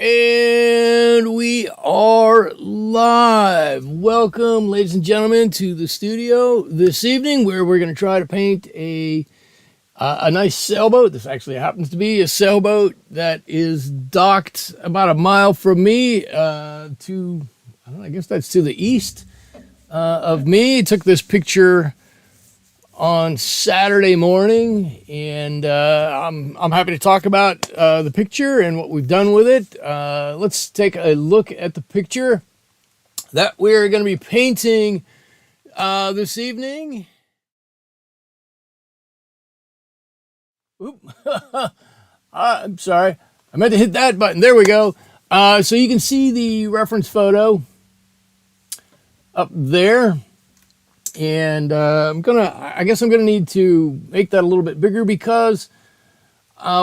And we are live. Welcome, ladies and gentlemen, to the studio this evening, where we're going to try to paint a nice sailboat. This actually happens to be a sailboat that is docked about a mile from me to, I don't know, I guess that's to the east of me. I took this picture on Saturday morning, and I'm happy to talk about the picture and what we've done with it. Let's take a look at the picture that we're going to be painting this evening. Oop. I'm sorry, I meant to hit that button. There we go. So you can see the reference photo up there. And I guess I'm gonna need to make that a little bit bigger because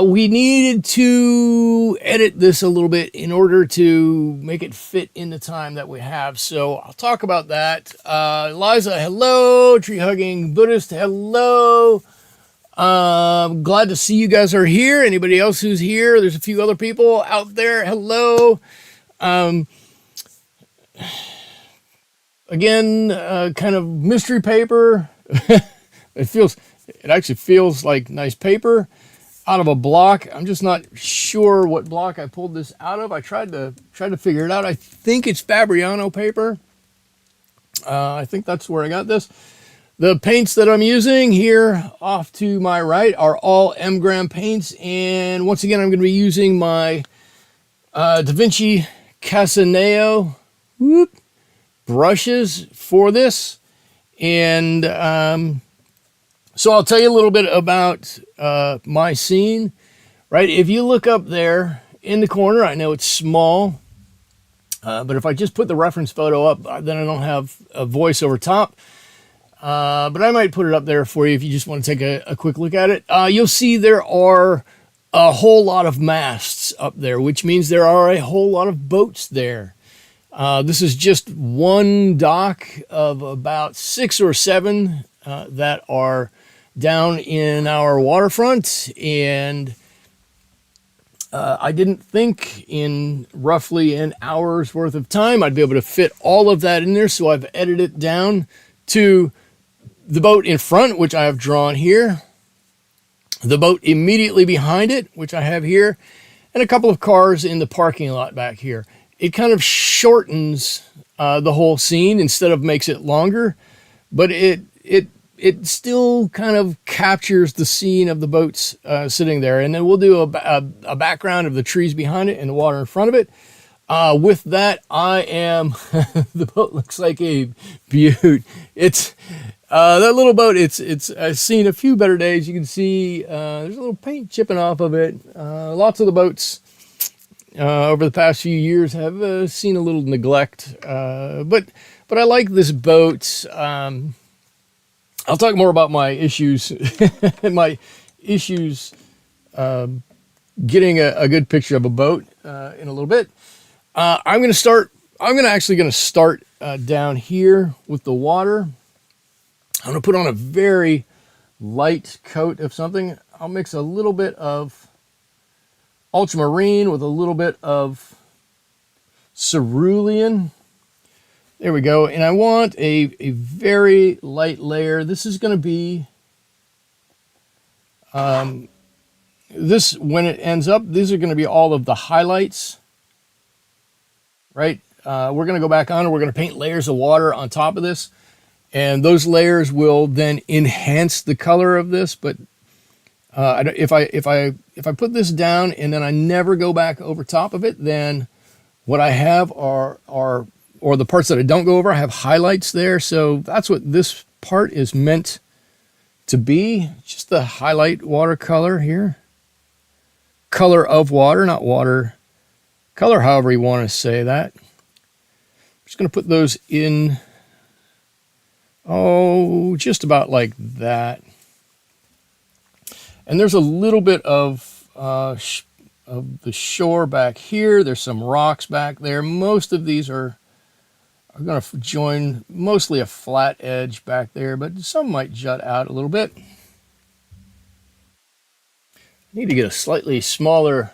we needed to edit this a little bit in order to make it fit in the time that we have. So I'll talk about that. Liza, hello. Tree hugging Buddhist, hello. Glad to see you guys are here. Anybody else who's here? There's a few other people out there. Hello. Again, kind of mystery paper. It actually feels like nice paper out of a block. I'm just not sure what block I pulled this out of. I tried to figure it out. I think it's Fabriano paper. I think that's where I got this. The paints that I'm using here off to my right are all M-Gram paints. And once again, I'm going to be using my Da Vinci Casaneo brushes for this. And so I'll tell you a little bit about my scene. Right, if you look up there in the corner, I know it's small, but if I just put the reference photo up, then I don't have a voice over top. But I might put it up there for you if you just want to take a quick look at it. You'll see there are a whole lot of masts up there, which means there are a whole lot of boats there. This is just one dock of about 6 or 7 that are down in our waterfront, and I didn't think in roughly an hour's worth of time I'd be able to fit all of that in there, so I've edited it down to the boat in front, which I have drawn here, the boat immediately behind it, which I have here, and a couple of cars in the parking lot back here. It kind of shortens the whole scene instead of makes it longer, but it still kind of captures the scene of the boats sitting there. And then we'll do a background of the trees behind it and the water in front of it. With that, the boat looks like a beaut. It's that little boat. I've seen a few better days. You can see there's a little paint chipping off of it. Lots of the boats over the past few years have seen a little neglect, but I like this boat. I'll talk more about my issues, getting a good picture of a boat in a little bit. I'm actually going to start down here with the water. I'm going to put on a very light coat of something. I'll mix a little bit of ultramarine with a little bit of cerulean. There we go. And I want a very light layer. This is going to be, when it ends up, these are going to be all of the highlights, right? We're going to go back on and we're going to paint layers of water on top of this. And those layers will then enhance the color of this. But if I put this down and then I never go back over top of it, then what I have are the parts that I don't go over, I have highlights there. So that's what this part is meant to be. Just the highlight watercolor here. Color of water, not water color, however you want to say that. I'm just going to put those in, just about like that. And there's a little bit of the shore back here. There's some rocks back there. Most of these are going to join mostly a flat edge back there, but some might jut out a little bit. I need to get a slightly smaller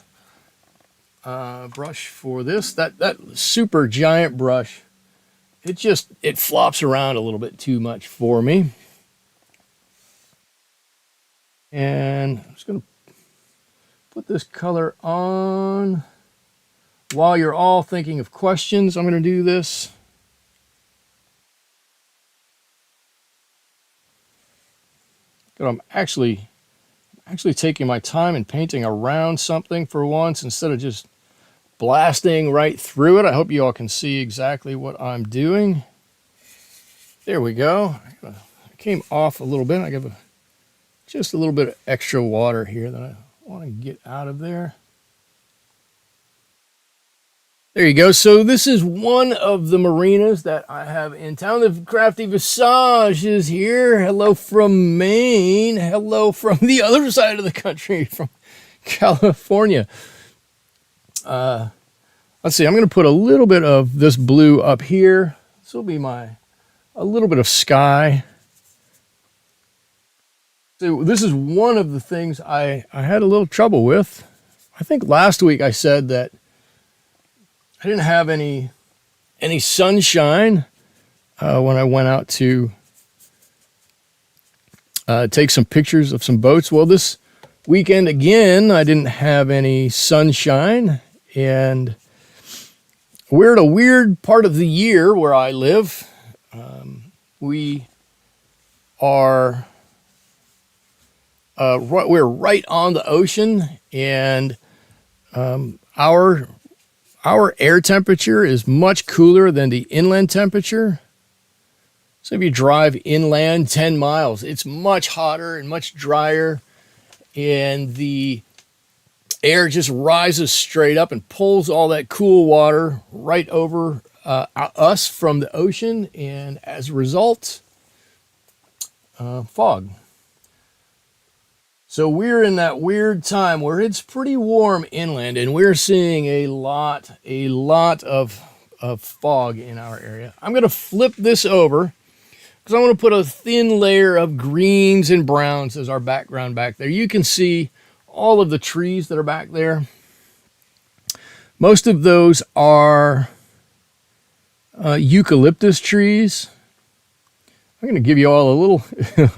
brush for this. That super giant brush, it flops around a little bit too much for me. And I'm just going to put this color on. While you're all thinking of questions, I'm going to do this. But I'm actually taking my time and painting around something for once instead of just blasting right through it. I hope you all can see exactly what I'm doing. There we go. I came off a little bit. I got just a little bit of extra water here that I want to get out of there. There you go. So this is one of the marinas that I have in town. The Crafty Visage is here. Hello from Maine. Hello from the other side of the country, from California. Let's see. I'm going to put a little bit of this blue up here. This will be a little bit of sky. So this is one of the things I had a little trouble with. I think last week I said that I didn't have any sunshine when I went out to take some pictures of some boats. Well, this weekend again, I didn't have any sunshine, and we're at a weird part of the year where I live. We're right on the ocean, and our air temperature is much cooler than the inland temperature. So if you drive inland 10 miles, it's much hotter and much drier, and the air just rises straight up and pulls all that cool water right over us from the ocean, and as a result, fog. So we're in that weird time where it's pretty warm inland, and we're seeing a lot of fog in our area. I'm going to flip this over because I want to put a thin layer of greens and browns as our background back there. You can see all of the trees that are back there. Most of those are eucalyptus trees. I'm going to give you all a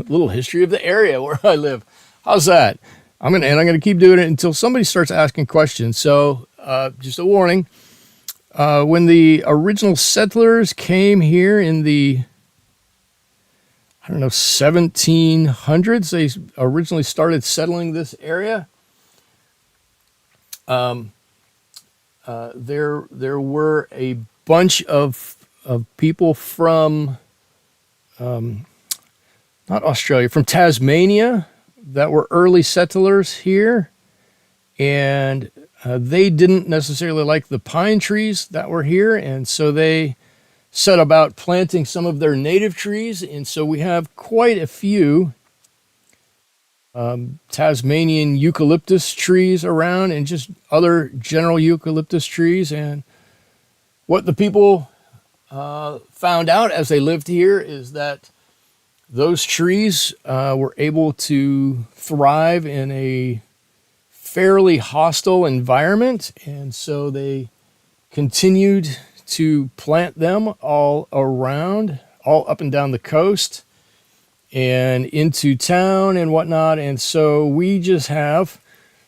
little history of the area where I live. How's that? I'm gonna keep doing it until somebody starts asking questions. So, just a warning: when the original settlers came here in the 1700s, they originally started settling this area. There were a bunch of people from not Australia, from Tasmania, that were early settlers here, and they didn't necessarily like the pine trees that were here, and so they set about planting some of their native trees, and so we have quite a few Tasmanian eucalyptus trees around, and just other general eucalyptus trees. And what the people found out as they lived here is that those trees were able to thrive in a fairly hostile environment, and so they continued to plant them all around, all up and down the coast and into town and whatnot. And so we just have,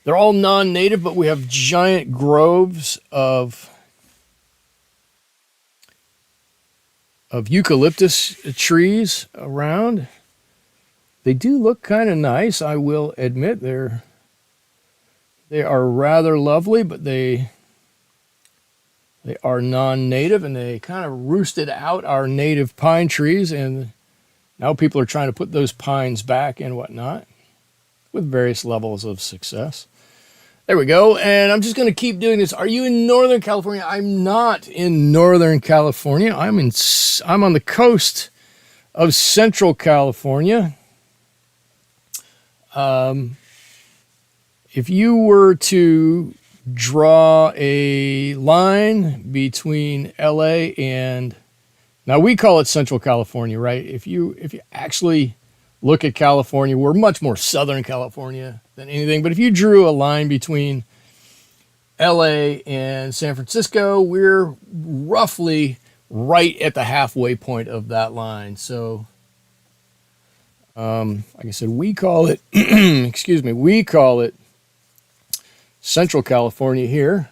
they're all non-native, but we have giant groves of eucalyptus trees around. They do look kind of nice, I will admit. They are rather lovely, but they are non-native, and they kind of roosted out our native pine trees, and now people are trying to put those pines back and whatnot with various levels of success. There we go. And I'm just going to keep doing this. Are you in Northern California? I'm not in Northern California. I'm on the coast of Central California. If you were to draw a line between LA and, now we call it Central California, right? If you actually look at California, we're much more Southern California than anything. But if you drew a line between LA and San Francisco, we're roughly right at the halfway point of that line. So, like I said, we call it, excuse me, we call it Central California here.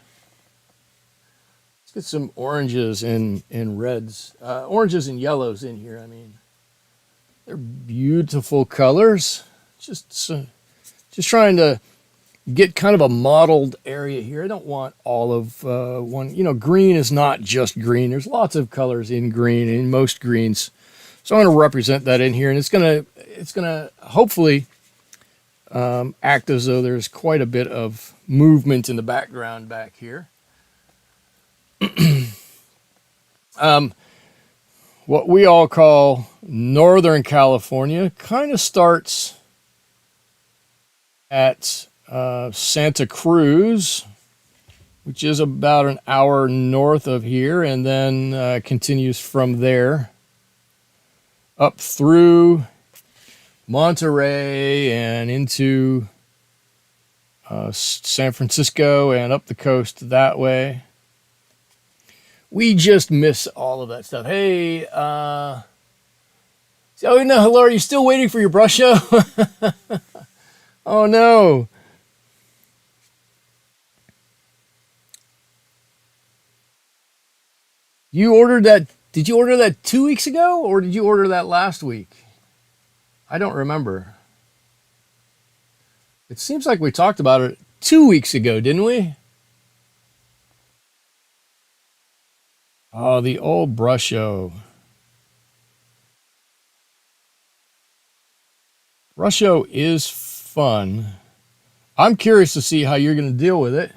Let's get some oranges and reds, oranges and yellows in here. I mean, they're beautiful colors. Just trying to get kind of a modeled area here. I don't want all of one. You know, green is not just green. There's lots of colors in green, in most greens. So I'm going to represent that in here, and it's gonna hopefully act as though there's quite a bit of movement in the background back here. What we all call Northern California kind of starts at Santa Cruz, which is about an hour north of here, and then continues from there up through Monterey and into San Francisco and up the coast that way. We just miss all of that stuff. Hey, oh no, hello, are you still waiting for your brush show? Oh no. You ordered that, did you order that 2 weeks ago, or did you order that last week? I don't remember. It seems like we talked about it 2 weeks ago, didn't we? Oh, the old Brusho. Brusho is fun. I'm curious to see how you're going to deal with it.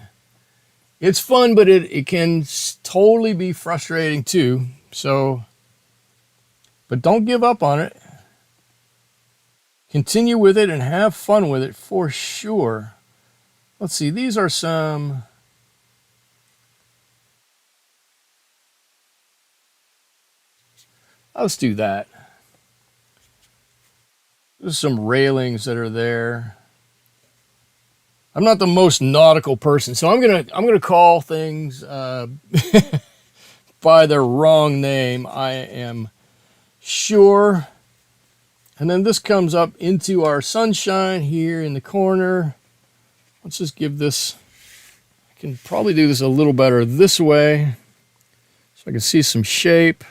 It's fun, but it can totally be frustrating too. So, but don't give up on it. Continue with it and have fun with it for sure. Let's see, these are some... Let's do that. There's some railings that are there. I'm not the most nautical person, so I'm gonna call things by their wrong name. I am sure. And then this comes up into our sunshine here in the corner. Let's just give this. I can probably do this a little better this way, so I can see some shape.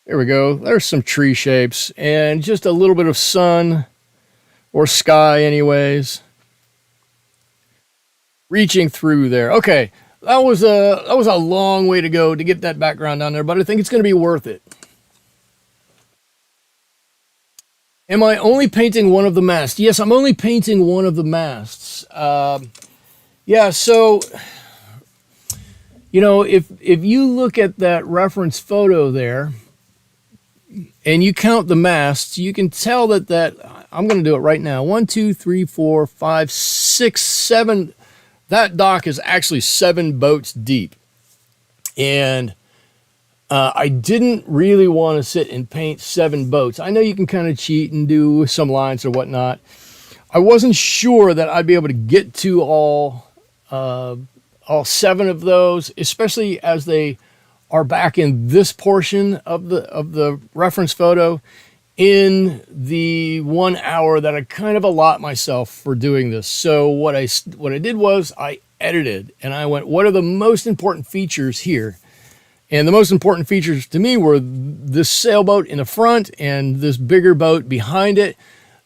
There we go. There's some tree shapes and just a little bit of sun or sky anyways. Reaching through there. Okay. That was a long way to go to get that background down there, but I think it's going to be worth it. Am I only painting one of the masts? Yes, I'm only painting one of the masts. Yeah, so you know, if you look at that reference photo there, and you count the masts, you can tell that I'm going to do it right now. 1, 2, 3, 4, 5, 6, 7. That dock is actually 7 boats deep. And I didn't really want to sit and paint 7 boats. I know you can kind of cheat and do some lines or whatnot. I wasn't sure that I'd be able to get to all 7 of those, especially as they are back in this portion of the reference photo in the 1 hour that I kind of allot myself for doing this. So what I did was I edited and I went, what are the most important features here? And the most important features to me were this sailboat in the front and this bigger boat behind it.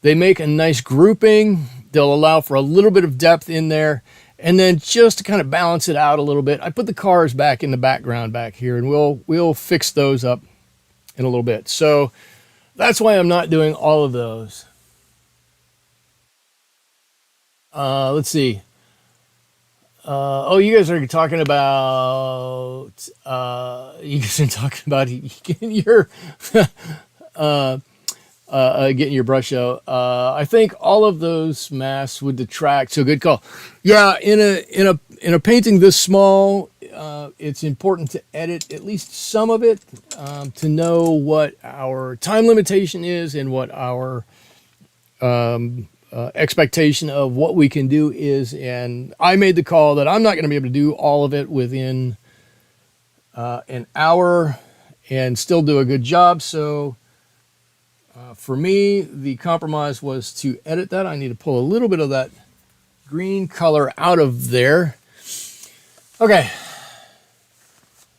They make a nice grouping. They'll allow for a little bit of depth in there. And then just to kind of balance it out a little bit, I put the cars back in the background back here, and we'll fix those up in a little bit. So that's why I'm not doing all of those. Let's see. Oh, you guys are talking about your getting your brush out. I think all of those masks would detract. So good call. Yeah, in a painting this small, it's important to edit at least some of it to know what our time limitation is and what our expectation of what we can do is, and I made the call that I'm not going to be able to do all of it within an hour and still do a good job. So for me, the compromise was to edit that. I need to pull a little bit of that green color out of there. Okay.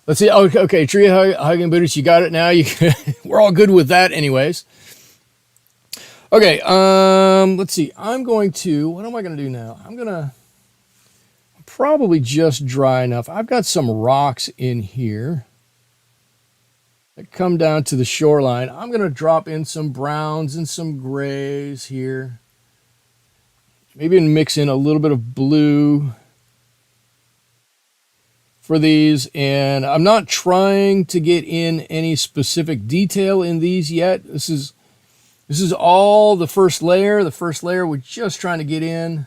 Let's see. Okay, tree hugging Buddhist, you got it now. We're all good with that anyways. Okay, let's see. What am I going to do now? I'm going to probably just dry enough. I've got some rocks in here that come down to the shoreline. I'm going to drop in some browns and some grays here. Maybe mix in a little bit of blue for these. And I'm not trying to get in any specific detail in these yet. This is all the first layer. The first layer, we're just trying to get in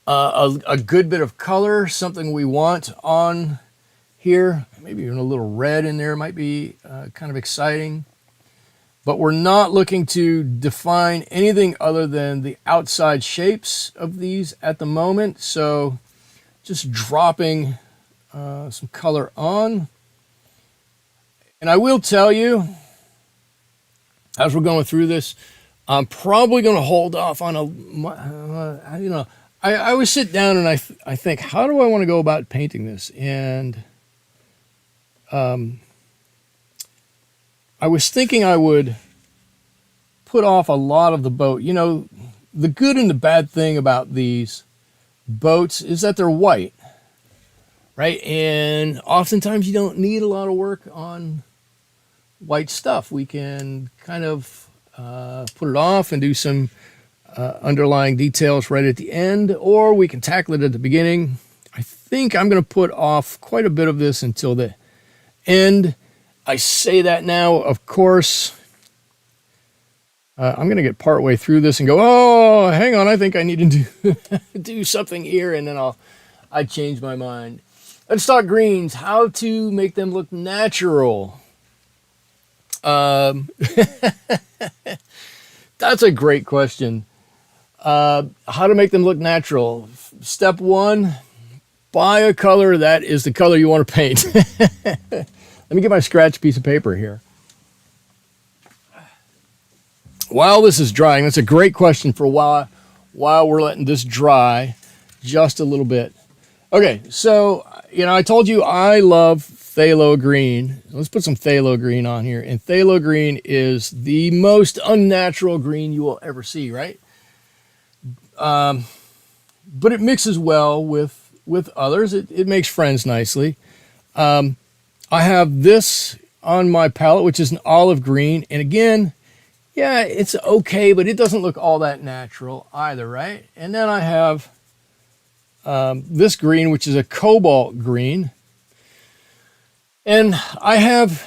a good bit of color, something we want on here. Maybe even a little red in there might be kind of exciting. But we're not looking to define anything other than the outside shapes of these at the moment. So just dropping some color on. And I will tell you, as we're going through this, I'm probably going to hold off on I always sit down and I think, how do I want to go about painting this? And I was thinking I would put off a lot of the boat. You know, the good and the bad thing about these boats is that they're white, right? And oftentimes you don't need a lot of work on white stuff. We can kind of put it off and do some underlying details right at the end, or we can tackle it at the beginning. I think I'm going to put off quite a bit of this until the end. I say that now, of course, I'm going to get partway through this and go, oh, hang on, I think I need to do something here, and then I change my mind. Let's talk greens, how to make them look natural. That's a great question. How to make them look natural. Step one, buy a color that is the color you want to paint. Let me get my scratch piece of paper here. While this is drying, that's a great question for while we're letting this dry just a little bit. Okay, so, I told you I love phthalo green. Let's put some phthalo green on here. And phthalo green is the most unnatural green you will ever see, right? But it mixes well with others. It makes friends nicely. I have this on my palette, which is an olive green. And again, yeah, it's okay, but it doesn't look all that natural either, right? And then I have this green, which is a cobalt green. And I have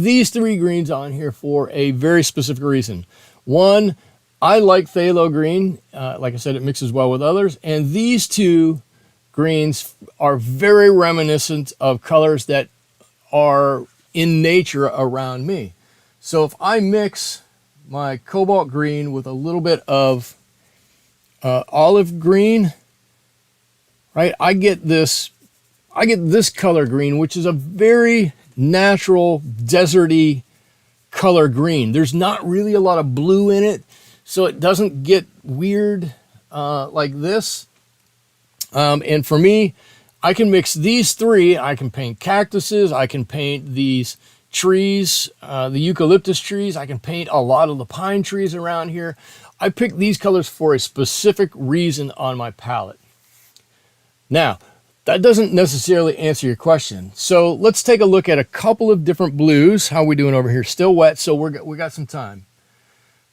these three greens on here for a very specific reason. One, I like phthalo green. Like I said, it mixes well with others. And these two greens are very reminiscent of colors that are in nature around me. So if I mix my cobalt green with a little bit of olive green, right, I get this color green, which is a very natural, deserty color green. There's not really a lot of blue in it, so it doesn't get weird like this. And for me, I can mix these three. I can paint cactuses. I can paint these trees, the eucalyptus trees. I can paint a lot of the pine trees around here. I picked these colors for a specific reason on my palette. Now, that doesn't necessarily answer your question. So let's take a look at a couple of different blues. How are we doing over here? Still wet, so we got some time.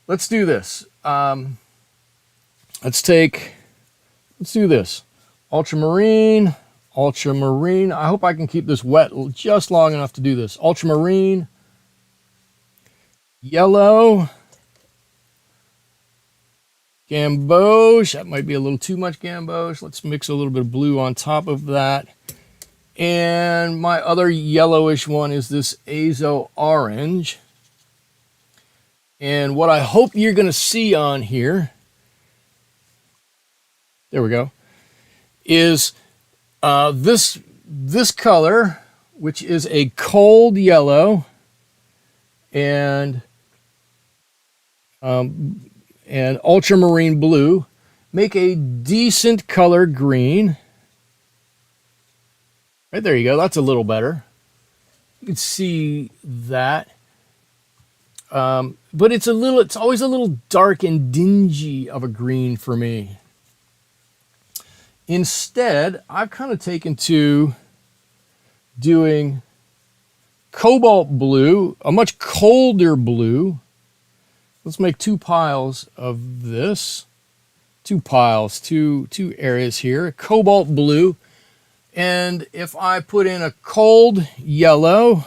Let's do this. Let's do this. Ultramarine. I hope I can keep this wet just long enough to do this. Ultramarine. Yellow. Gamboge. That might be a little too much gamboge. Let's mix a little bit of blue on top of that. And my other yellowish one is this azo orange. And what I hope you're going to see on here there we go, is this color, which is a cold yellow and ultramarine blue, make a decent color green. Right, there you go. That's a little better. You can see that. But it's always a little dark and dingy of a green for me. Instead, I've kind of taken to doing cobalt blue, a much colder blue. Let's make 2 piles of this. 2 piles, two areas here. Cobalt blue. And if I put in a cold yellow,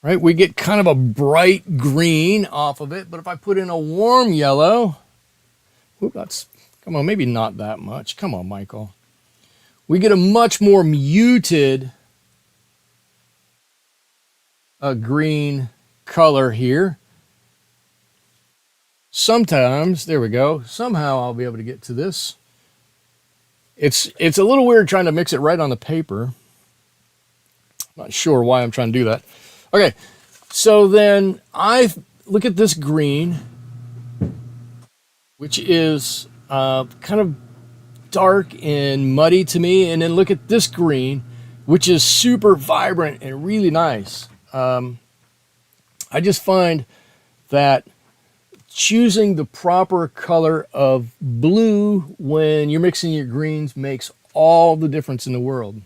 right, we get kind of a bright green off of it. But if I put in a warm yellow, come on, maybe not that much. Come on, Michael. We get a much more muted green color here. Sometimes, there we go. Somehow I'll be able to get to this. It's a little weird trying to mix it right on the paper. Not sure why I'm trying to do that. Okay, so then I look at this green, which is kind of dark and muddy to me, and then look at this green, which is super vibrant and really nice. I just find that choosing the proper color of blue when you're mixing your greens makes all the difference in the world.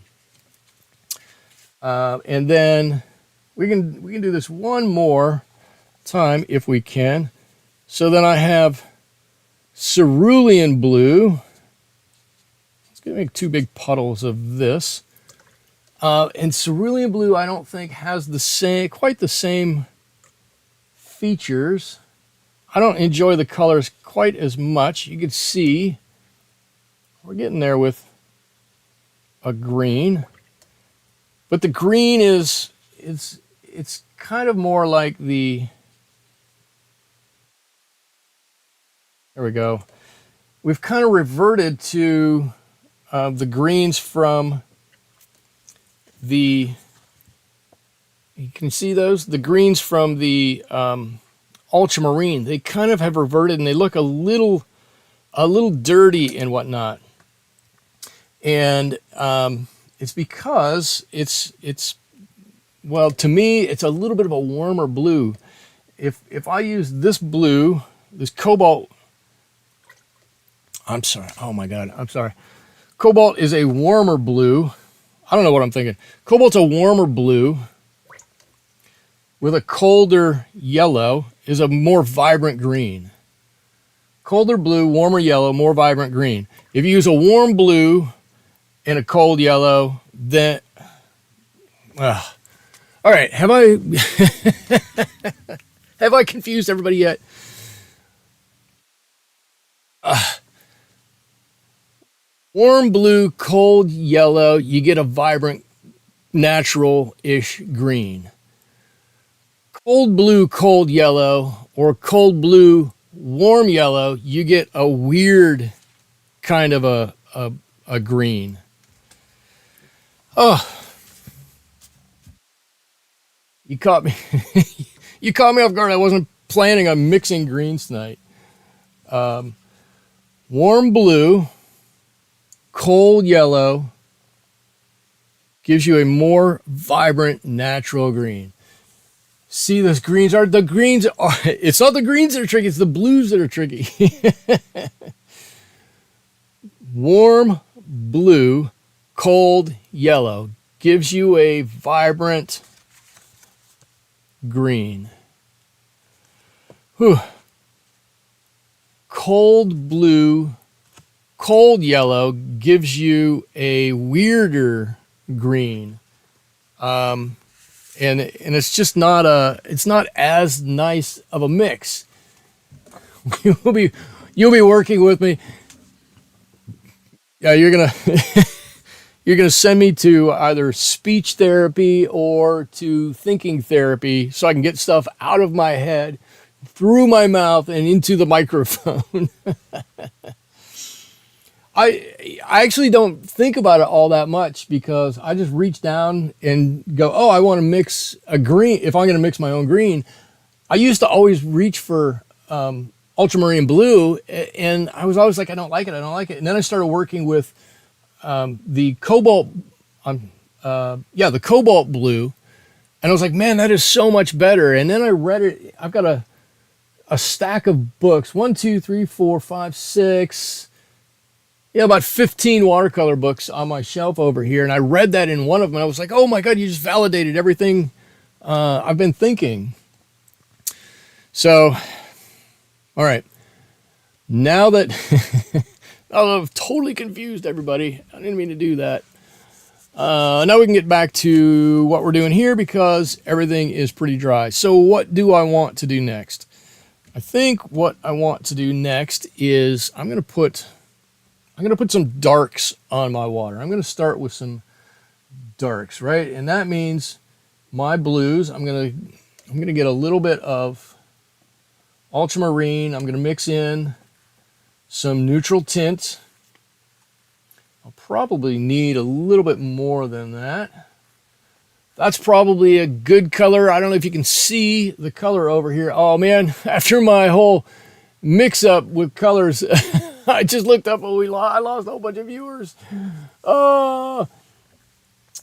And then we can do this one more time if we can. So then I have cerulean blue. Let's make 2 big puddles of this. And cerulean blue, I don't think has quite the same features. I don't enjoy the colors quite as much. You can see we're getting there with a green, but the green it's kind of more like there we go. We've kind of reverted to the greens from you can see those, the greens from the ultramarine. They kind of have reverted and they look a little dirty and whatnot. And it's because well, to me, it's a little bit of a warmer blue. If I use this blue, this cobalt, I'm sorry, oh my God, I'm sorry. Cobalt is a warmer blue. I don't know what I'm thinking. Cobalt's a warmer blue with a colder yellow is a more vibrant green. Colder blue, warmer yellow, more vibrant green. If you use a warm blue and a cold yellow, then... all right, have I have I confused everybody yet? Warm blue, cold yellow, you get a vibrant, natural-ish green. Cold blue, cold yellow, or cold blue, warm yellow, you get a weird kind of a green. Oh, you caught me. You caught me off guard. I wasn't planning on mixing greens tonight. Warm blue, cold yellow gives you a more vibrant, natural green. See, those greens are, it's not the greens that are tricky, it's the blues that are tricky. Warm blue, cold yellow gives you a vibrant green. Whew. Cold blue, cold yellow gives you a weirder green. And it's just it's not as nice of a mix. You'll be working with me. Yeah, you're gonna send me to either speech therapy or to thinking therapy so I can get stuff out of my head through my mouth and into the microphone. I actually don't think about it all that much because I just reach down and go, oh, I want to mix a green. If I'm going to mix my own green, I used to always reach for ultramarine blue, and I was always like, I don't like it, I don't like it. And then I started working with the cobalt, the cobalt blue, and I was like, man, that is so much better. And then I read it. I've got a stack of books, 1, 2, 3, 4, 5, 6. Yeah, about 15 watercolor books on my shelf over here. And I read that in one of them. And I was like, oh my God, you just validated everything I've been thinking. So, all right. Now that I've totally confused everybody. I didn't mean to do that. Now we can get back to what we're doing here because everything is pretty dry. So what do I want to do next? I think what I want to do next is I'm going to put some darks on my water. I'm going to start with some darks, right? And that means my blues, I'm going to get a little bit of ultramarine. I'm going to mix in some neutral tint. I'll probably need a little bit more than that. That's probably a good color. I don't know if you can see the color over here. Oh man, after my whole mix up with colors, I just looked up and I lost a whole bunch of viewers.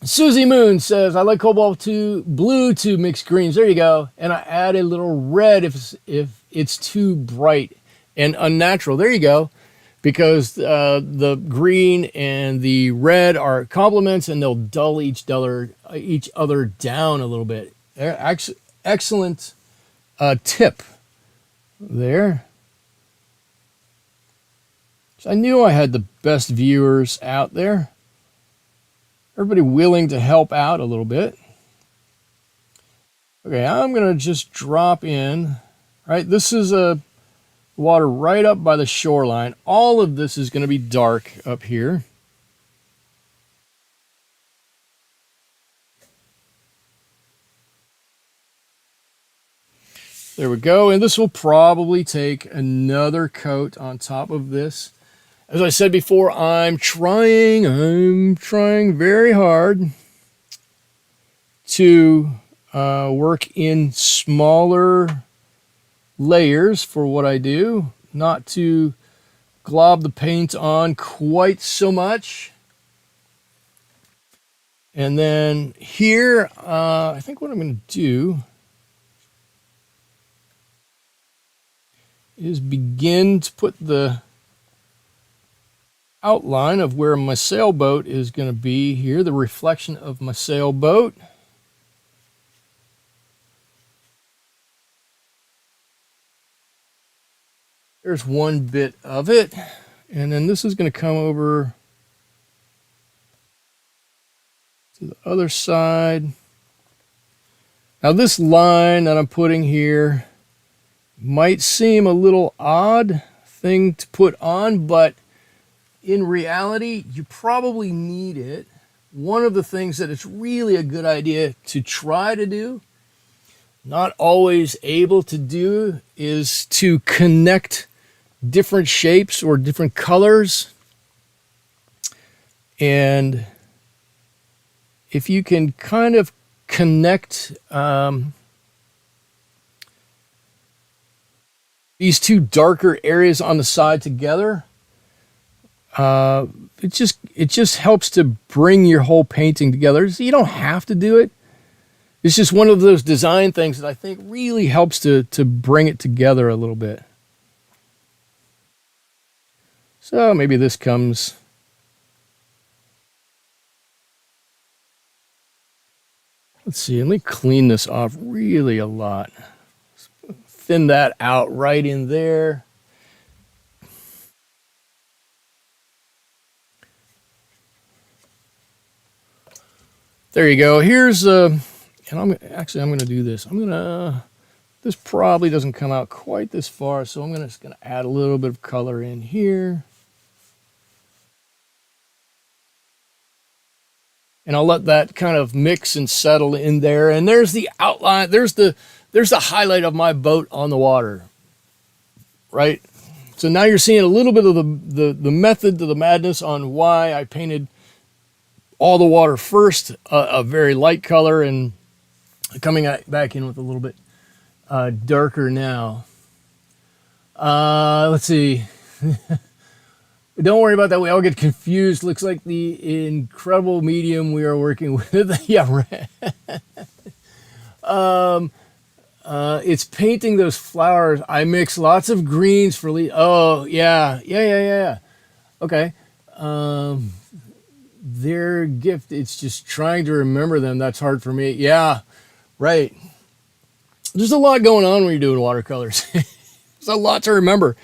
Susie Moon says, I like cobalt blue to mix greens. There you go. And I add a little red if it's too bright and unnatural. There you go. Because the green and the red are complements and they'll dull each other down a little bit. Excellent tip there. So I knew I had the best viewers out there. Everybody willing to help out a little bit. Okay, I'm going to just drop in. Right, this is a water right up by the shoreline. All of this is going to be dark up here. There we go. And this will probably take another coat on top of this. As I said before, I'm trying very hard to work in smaller layers for what I do, not to glob the paint on quite so much. And then here, I think what I'm going to do is begin to put the outline of where my sailboat is going to be here, the reflection of my sailboat. There's one bit of it, and then this is going to come over to the other side. Now this line that I'm putting here might seem a little odd thing to put on, but in reality, you probably need it. One of the things that it's really a good idea to try to do, not always able to do, is to connect different shapes or different colors. And if you can kind of connect these two darker areas on the side together, it just helps to bring your whole painting together. So you don't have to do it. It's just one of those design things that I think really helps to bring it together a little bit. So maybe this comes. Let's see, let me clean this off really a lot. Thin that out right in there. There you go. Here's and I'm going to do this. This probably doesn't come out quite this far, so I'm just going to add a little bit of color in here. And I'll let that kind of mix and settle in there. And there's the outline. There's the there's the highlight of my boat on the water, right? So now you're seeing a little bit of the method to the madness on why I painted all the water first, a very light color, and coming back in with a little bit darker now. Let's see. Don't worry about that. We all get confused. Looks like the incredible medium we are working with. Yeah, right. It's painting those flowers. I mix lots of greens for Oh, yeah. Okay. Their gift. It's just trying to remember them. That's hard for me. Yeah, right. There's a lot going on when you're doing watercolors. There's a lot to remember.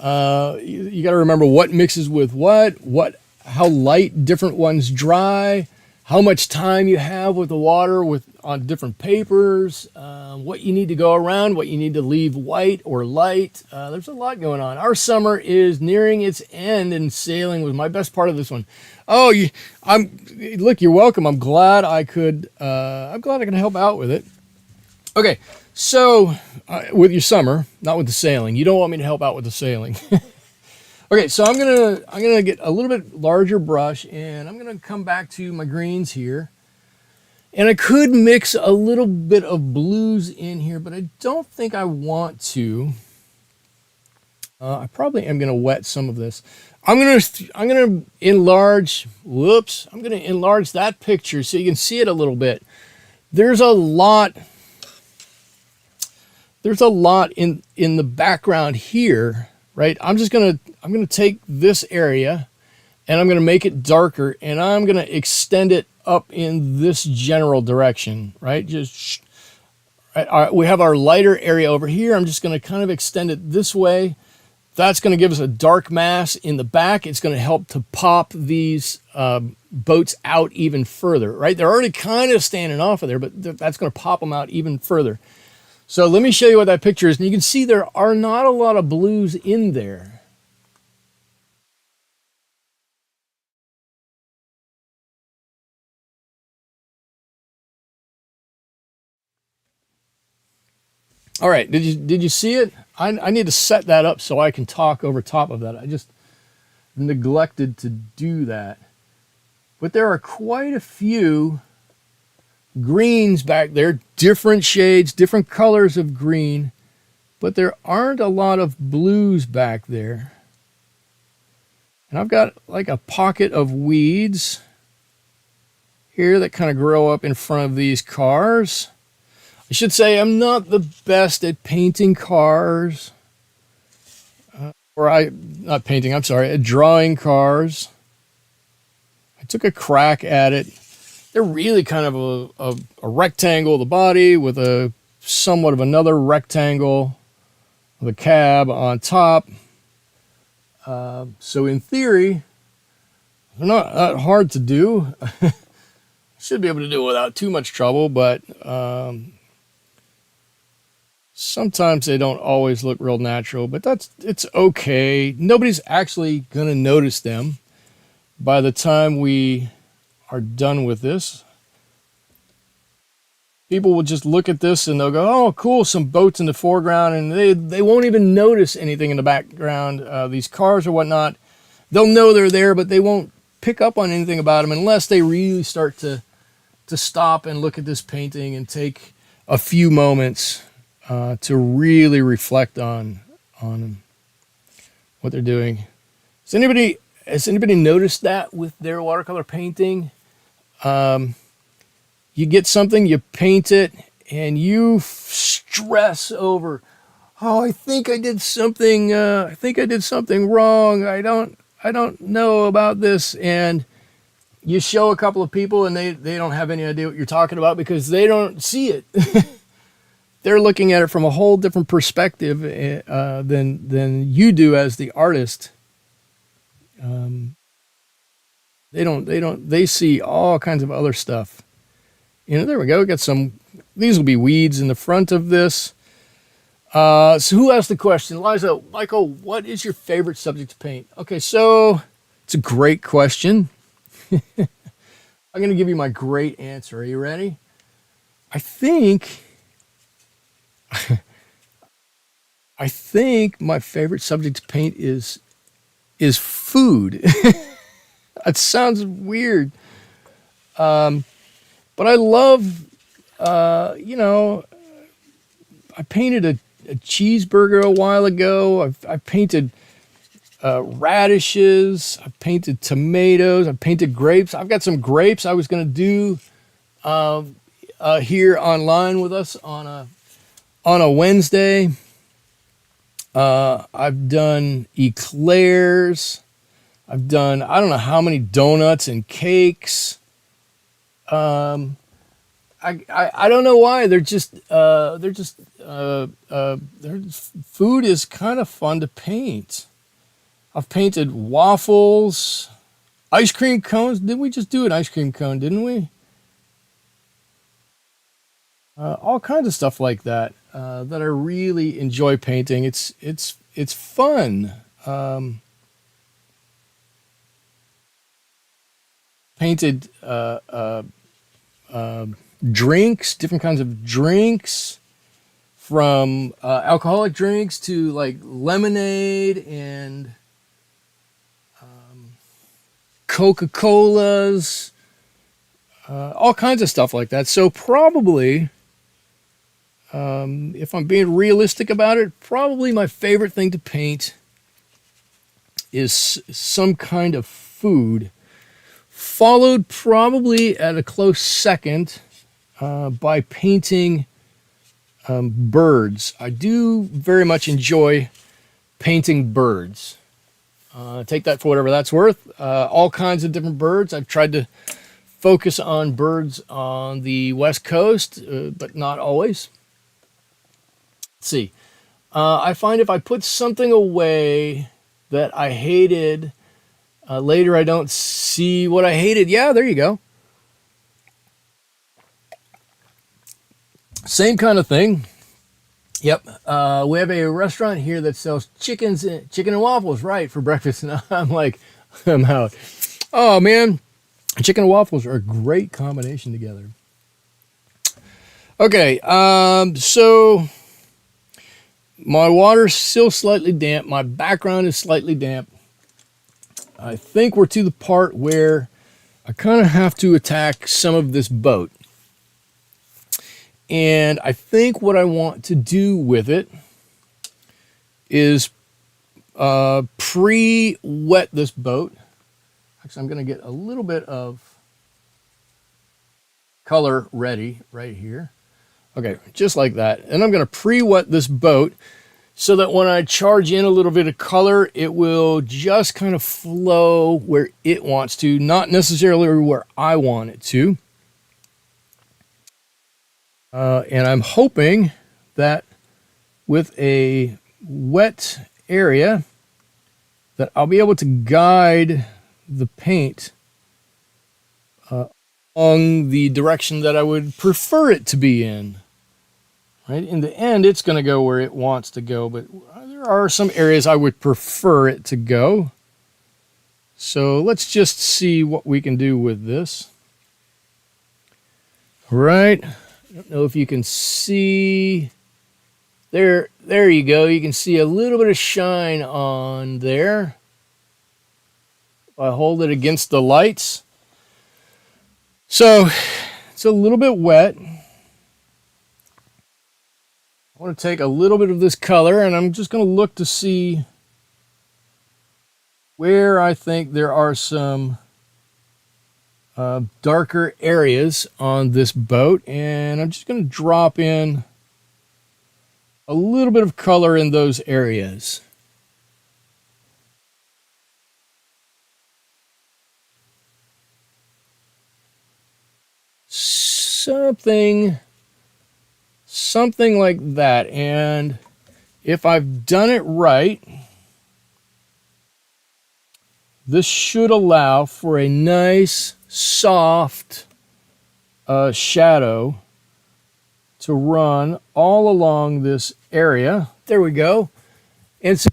You got to remember what mixes with what, how light different ones dry, how much time you have with the water on different papers, what you need to go around, what you need to leave white or light. There's a lot going on. Our summer is nearing its end, and sailing was my best part of this one. Oh, look, you're welcome. I'm glad I could help out with it. Okay. So, with your summer, not with the sailing. You don't want me to help out with the sailing. Okay, so I'm gonna get a little bit larger brush, and I'm gonna come back to my greens here. And I could mix a little bit of blues in here, but I don't think I want to. I probably am gonna wet some of this. I'm gonna enlarge. Whoops! I'm gonna enlarge that picture so you can see it a little bit. There's a lot in the background here, right? I'm gonna take this area and I'm gonna make it darker, and I'm gonna extend it up in this general direction, right? Right, we have our lighter area over here. I'm just gonna kind of extend it this way. That's gonna give us a dark mass in the back. It's gonna help to pop these boats out even further, right? They're already kind of standing off of there, but that's gonna pop them out even further. So let me show you what that picture is. And you can see there are not a lot of blues in there. All right, did you see it? I need to set that up so I can talk over top of that. I just neglected to do that. But there are quite a few greens back there, different shades, different colors of green, but there aren't a lot of blues back there. And I've got like a pocket of weeds here that kind of grow up in front of these cars. I should say I'm not the best at painting cars. At drawing cars. I took a crack at it. They're really kind of a rectangle of the body with a somewhat of another rectangle with a cab on top. So in theory, they're not that hard to do. Should be able to do it without too much trouble, but sometimes they don't always look real natural, but it's okay. Nobody's actually gonna notice them by the time we are done with this. People will just look at this and they'll go, oh, cool, some boats in the foreground, and they won't even notice anything in the background, these cars or whatnot. They'll know they're there, but they won't pick up on anything about them unless they really start to stop and look at this painting and take a few moments to really reflect on what they're doing. Has anybody noticed that with their watercolor painting? You get something, you paint it, and you stress over, oh, I think I did something wrong. I don't know about this. And you show a couple of people and they don't have any idea what you're talking about because they don't see it. They're looking at it from a whole different perspective than you do as the artist. They see all kinds of other stuff. There we go. Got these will be weeds in the front of this. So who asked the question? Liza, Michael, what is your favorite subject to paint? Okay, so it's a great question. I'm going to give you my great answer. Are you ready? I think I think my favorite subject to paint is food. It sounds weird, but I love, you know, I painted a cheeseburger a while ago. I painted radishes. I painted tomatoes. I painted grapes. I've got some grapes I was going to do here online with us on a Wednesday. I've done eclairs. I've done I don't know how many donuts and cakes. I don't know why they're just food is kind of fun to paint. I've painted waffles, ice cream cones. Did we just do an ice cream cone? Didn't we? All kinds of stuff like that that I really enjoy painting. It's fun. Um, Painted drinks, different kinds of drinks, from alcoholic drinks to like lemonade and Coca Colas, all kinds of stuff like that. So probably, if I'm being realistic about it, probably my favorite thing to paint is some kind of food, followed probably at a close second by painting birds. I do very much enjoy painting birds. Take that for whatever that's worth. All kinds of different birds. I've tried to focus on birds on the West Coast, but not always. Let's see. I find if I put something away that I hated, later I don't see what I hated. Yeah, there you go. Same kind of thing. Yep. We have a restaurant here that sells chicken and waffles, right, for breakfast. And I'm like, I'm out. Oh man, chicken and waffles are a great combination together. Okay. So my water's still slightly damp. My background is slightly damp. I think we're to the part where I kind of have to attack some of this boat. And I think what I want to do with it is pre-wet this boat. Actually, I'm going to get a little bit of color ready right here. Okay, just like that. And I'm going to pre-wet this boat so that when I charge in a little bit of color, it will just kind of flow where it wants to, not necessarily where I want it to. And I'm hoping that with a wet area that I'll be able to guide the paint along the direction that I would prefer it to be in. Right? In the end, it's going to go where it wants to go, but there are some areas I would prefer it to go. So let's just see what we can do with this. Right. I don't know if you can see there you go. You can see a little bit of shine on there. If I hold it against the lights. So it's a little bit wet. I want to take a little bit of this color and I'm just going to look to see where I think there are some darker areas on this boat. And I'm just going to drop in a little bit of color in those areas. Something like that. And if I've done it right, this should allow for a nice soft shadow to run all along this area. There we go. And so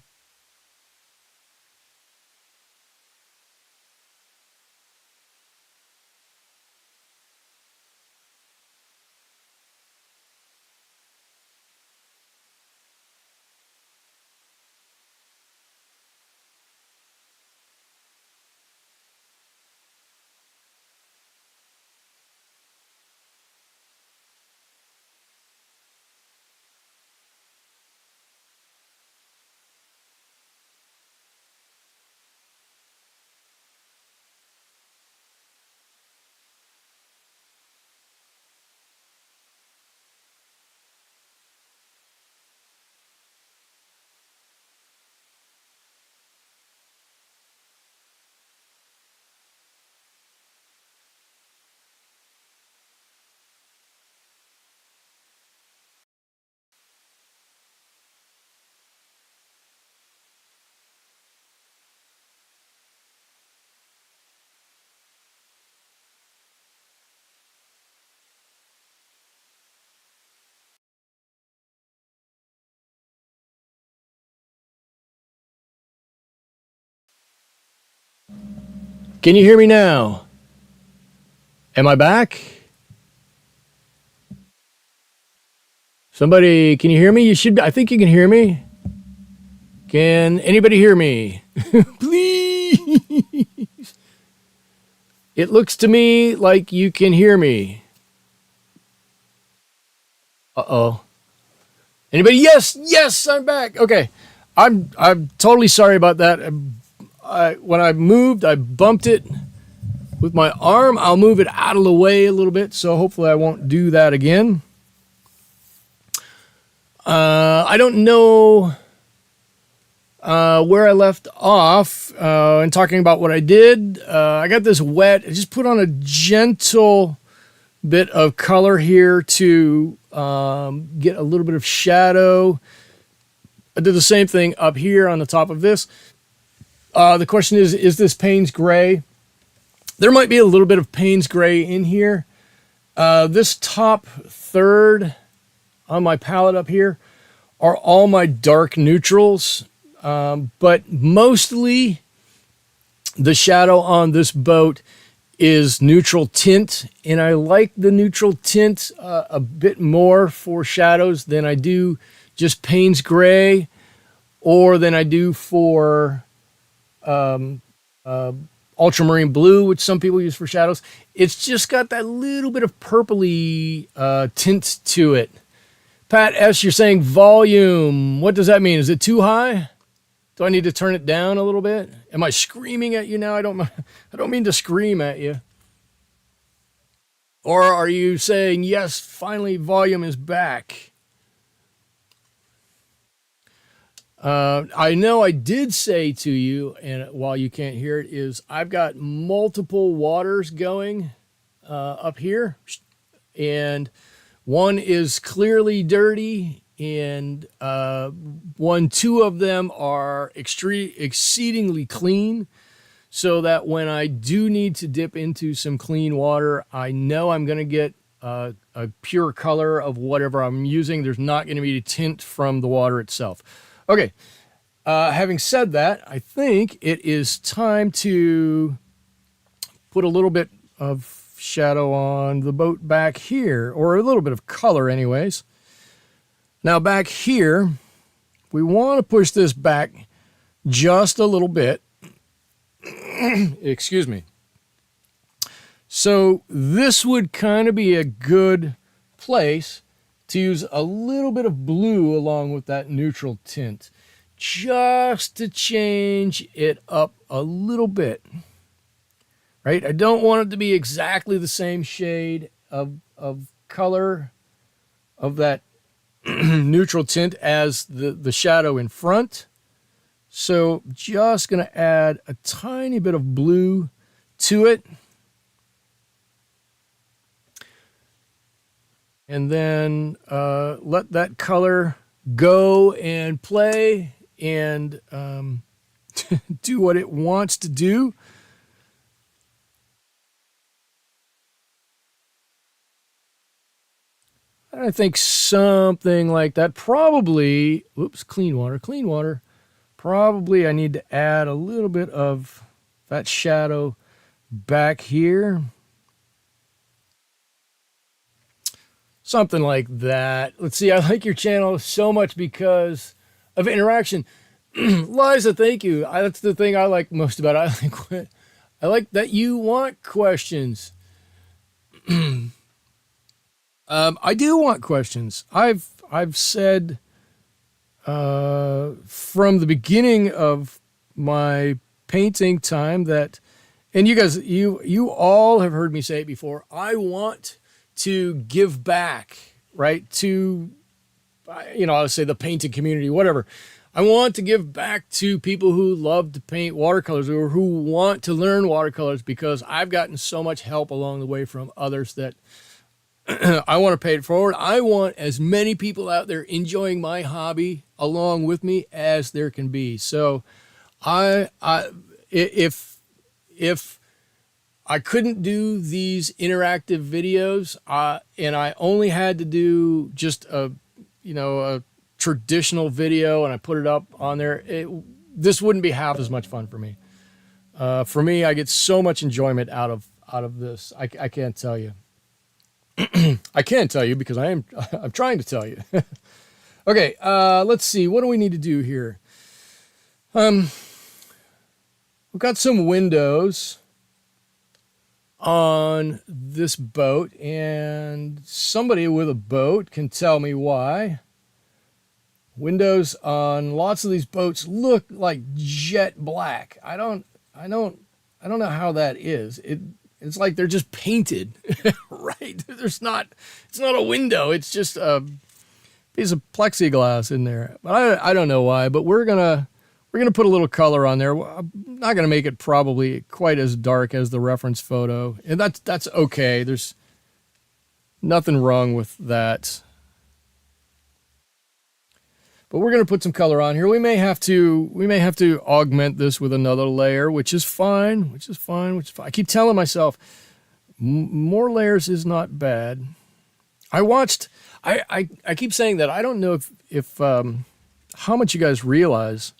Can you hear me now? Am I back? Somebody, can you hear me? You should be, I think you can hear me. Can anybody hear me? Please. It looks to me like you can hear me. Uh-oh. Anybody? Yes, yes, I'm back. Okay. I'm totally sorry about that. When I moved, I bumped it with my arm. I'll move it out of the way a little bit, so hopefully I won't do that again. I don't know where I left off in talking about what I did. I got this wet. I just put on a gentle bit of color here to get a little bit of shadow. I did the same thing up here on the top of this. The question is this Payne's Gray? There might be a little bit of Payne's Gray in here. This top third on my palette up here are all my dark neutrals. But mostly the shadow on this boat is neutral tint. And I like the neutral tint a bit more for shadows than I do just Payne's Gray or than I do for ultramarine blue, which some people use for shadows. It's just got that little bit of purpley tint to it. Pat S., you're saying volume. What does that mean? Is it too high? Do I need to turn it down a little bit? Am I screaming at you now? I don't mean to scream at you. Or are you saying, yes, finally volume is back? I know I did say to you, and while you can't hear it, is I've got multiple waters going up here. And one is clearly dirty, and two of them are exceedingly clean, so that when I do need to dip into some clean water, I know I'm going to get a pure color of whatever I'm using. There's not going to be a tint from the water itself. Okay, having said that, I think it is time to put a little bit of shadow on the boat back here, or a little bit of color anyways. Now back here, we want to push this back just a little bit. Excuse me. So this would kind of be a good place to use a little bit of blue along with that neutral tint, just to change it up a little bit. Right? I don't want it to be exactly the same shade of color of that neutral tint as the shadow in front. So just going to add a tiny bit of blue to it. And then let that color go and play and do what it wants to do. I think something like that. Probably, oops, clean water. Probably I need to add a little bit of that shadow back here. Something like that. Let's see, I like your channel so much because of interaction. Liza, thank you. That's the thing I like most about it. I like that you want questions. I do want questions. I've said from the beginning of my painting time that, and you guys, you all have heard me say it before, I want to give back, right, to, I'll say the painting community, whatever. I want to give back to people who love to paint watercolors or who want to learn watercolors, because I've gotten so much help along the way from others that I want to pay it forward. I want as many people out there enjoying my hobby along with me as there can be. So if I couldn't do these interactive videos and I only had to do just a traditional video and I put it up on there, this wouldn't be half as much fun for me. For me, I get so much enjoyment out of this. I can't tell you. I can tell you because I'm trying to tell you. Okay, let's see. What do we need to do here? We've got some windows on this boat, and somebody with a boat can tell me why. Windows on lots of these boats look like jet black. I don't know how that is. It's like they're just painted, right? It's not a window. It's just a piece of plexiglass in there. But I don't know why, but we're gonna put a little color on there. I'm not gonna make it probably quite as dark as the reference photo. And that's okay. There's nothing wrong with that. But we're going to put some color on here. We may have to augment this with another layer, which is fine. I keep telling myself more layers is not bad. I keep saying that. I don't know if how much you guys realize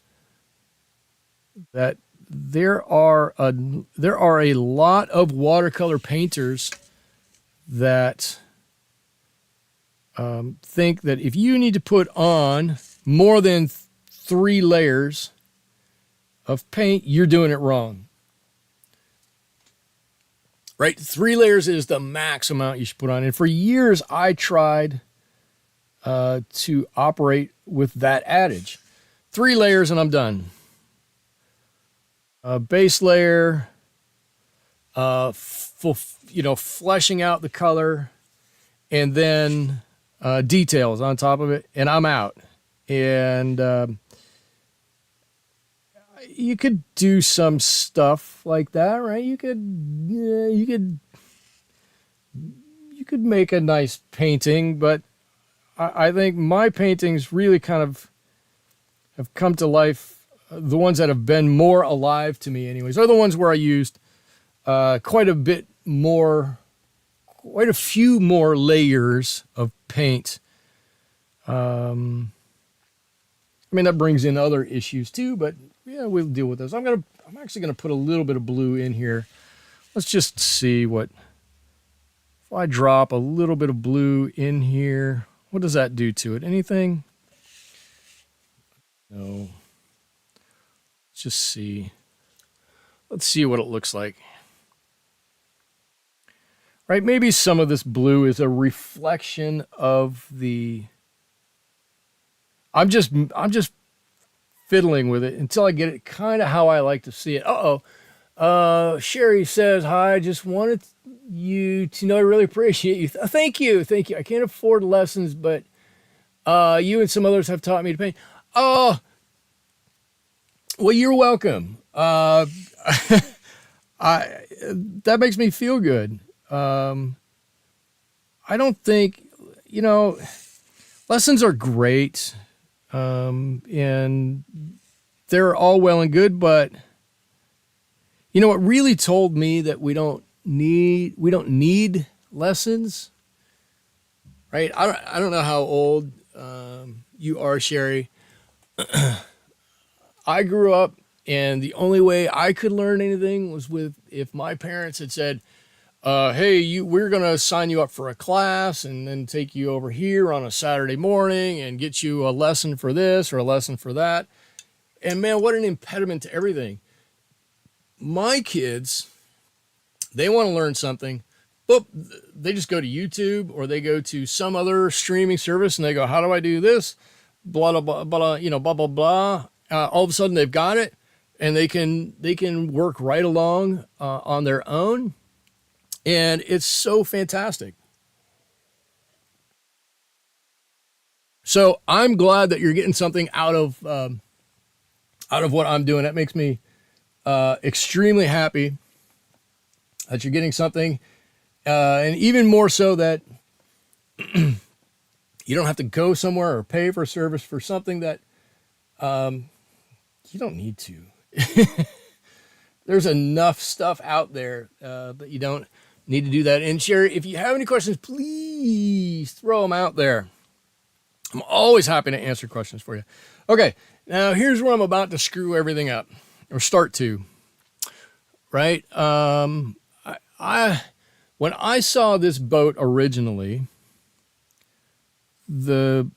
that there are a lot of watercolor painters that think that if you need to put on more than 3 layers of paint, you're doing it wrong. Right? 3 layers is the max amount you should put on. And for years, I tried to operate with that adage. 3 layers and I'm done. Base layer, fleshing out the color, and then details on top of it, and I'm out. And you could do some stuff like that, right? You could make a nice painting, but I think my paintings really kind of have come to life. The ones that have been more alive to me, anyways, are the ones where I used quite a few more layers of paint. I mean, that brings in other issues too, but yeah, we'll deal with those. I'm actually gonna put a little bit of blue in here. Let's just see if I drop a little bit of blue in here, what does that do to it? Anything? No. Let's just see. Let's see what it looks like. Right, maybe some of this blue is a reflection of the... I'm just fiddling with it until I get it kind of how I like to see it. Sherry says, hi, I just wanted you to know I really appreciate you. Thank you. I can't afford lessons, but you and some others have taught me to paint. Oh, well, you're welcome. That makes me feel good. I don't think, lessons are great. And they're all well and good, but what really told me that we don't need lessons, right? I don't know how old you are, Sherry. I grew up, and the only way I could learn anything was if my parents had said, hey, we're going to sign you up for a class and then take you over here on a Saturday morning and get you a lesson for this or a lesson for that. And man, what an impediment to everything. My kids, they want to learn something, but they just go to YouTube or they go to some other streaming service and they go, how do I do this? Blah, blah, blah, blah, blah, blah, blah. All of a sudden they've got it and they can work right along on their own. And it's so fantastic. So I'm glad that you're getting something out of what I'm doing. That makes me extremely happy that you're getting something, and even more so that you don't have to go somewhere or pay for a service for something that you don't need to. There's enough stuff out there that you don't need to do that. And Sherry, if you have any questions, please throw them out there. I'm always happy to answer questions for you. Okay, now here's where I'm about to screw everything up, or start to. right? I when I saw this boat originally, the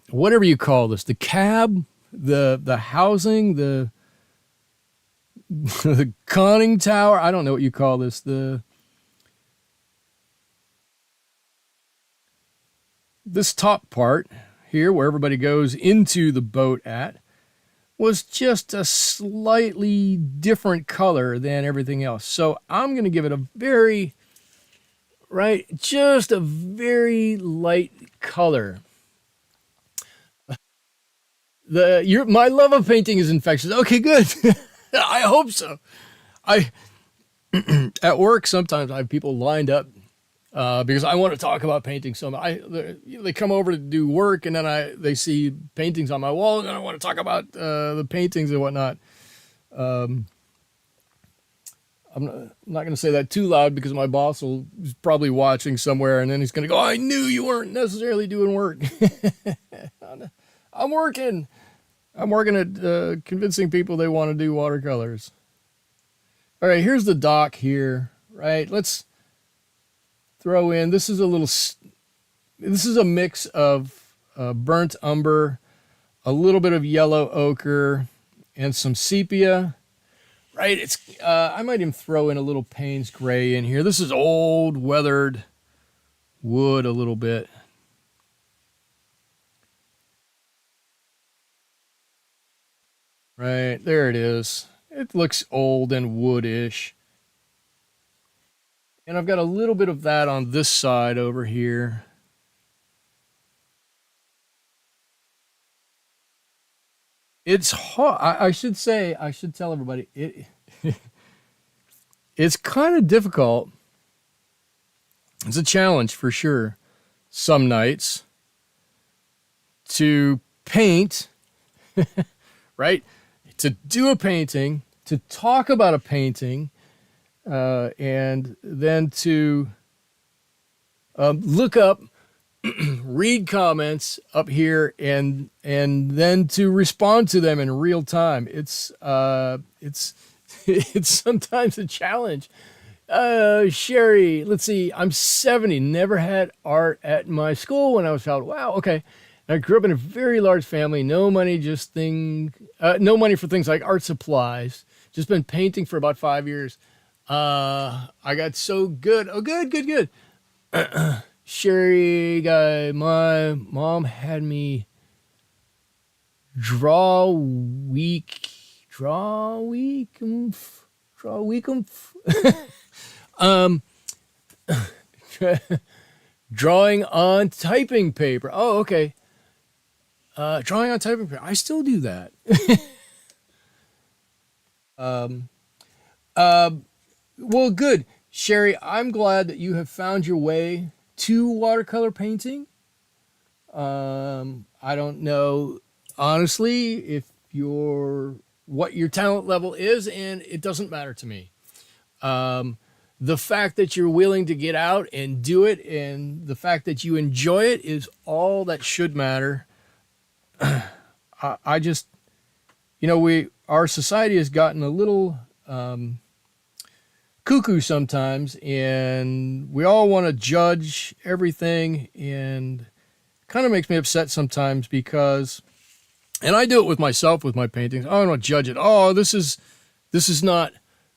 whatever you call this, the cab, the housing, the the conning tower, I don't know what you call this, the this top part here where everybody goes into the boat at was just a slightly different color than everything else. So I'm going to give it a very, right, just a very light color. My love of painting is infectious. Okay, good. I hope so. I At work sometimes I have people lined up because I want to talk about painting. So they come over to do work, and then they see paintings on my wall, and then I want to talk about the paintings and whatnot. Um, I'm not going to say that too loud because my boss is probably watching somewhere, and then he's going to go, "I knew you weren't necessarily doing work." I'm working. I'm working at convincing people they want to do watercolors. All right, here's the dock here. Right, let's throw in. This is a mix of burnt umber, a little bit of yellow ochre, and some sepia. Right, it's I might even throw in a little Payne's gray in here. This is old weathered wood a little bit. Right, there it is. It looks old and woodish. And I've got a little bit of that on this side over here. It's hard. I should tell everybody it's kind of difficult. It's a challenge for sure. Some nights to paint, right? To do a painting, to talk about a painting, and then to look up, read comments up here, and then to respond to them in real time. It's it's sometimes a challenge. Sherry, let's see. I'm 70. Never had art at my school when I was a child. Wow. Okay. I grew up in a very large family. No money, no money for things like art supplies. Just been painting for about 5 years. I got so good. Oh, good, good, good. Sherry guy, my mom had me draw week, draw week, draw week. Um, drawing on typing paper. Oh, okay. Drawing on typing paper. I still do that. um, uh, well, good. Sherry, I'm glad that you have found your way to watercolor painting. I don't know, honestly, if what your talent level is, and it doesn't matter to me. Um, the fact that you're willing to get out and do it, and the fact that you enjoy it is all that should matter. I just, our society has gotten a little cuckoo sometimes, and we all want to judge everything, and kind of makes me upset sometimes because, and I do it with myself with my paintings. I don't want to judge it. Oh, this is not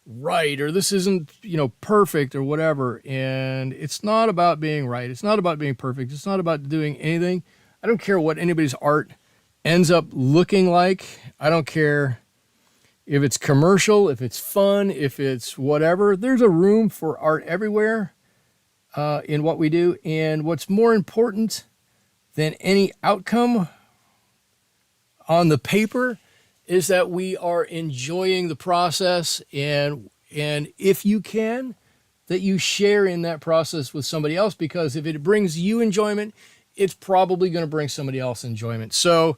right, or this isn't perfect or whatever. And it's not about being right. It's not about being perfect. It's not about doing anything. I don't care what anybody's art ends up looking like. I don't care if it's commercial, if it's fun, if it's whatever. There's a room for art everywhere in what we do. And what's more important than any outcome on the paper is that we are enjoying the process, and if you can, that you share in that process with somebody else, because if it brings you enjoyment, it's probably going to bring somebody else enjoyment. So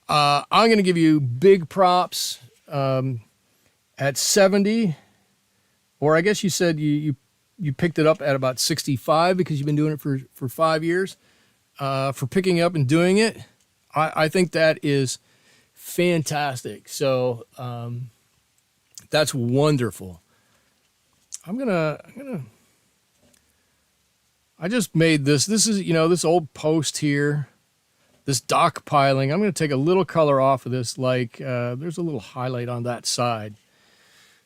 I'm going to give you big props at 70, or I guess you said you picked it up at about 65 because you've been doing it for 5 years, for picking up and doing it. I think that is fantastic. So That's wonderful. I just made this. This is, this old post here, this dock piling. I'm going to take a little color off of this, like there's a little highlight on that side.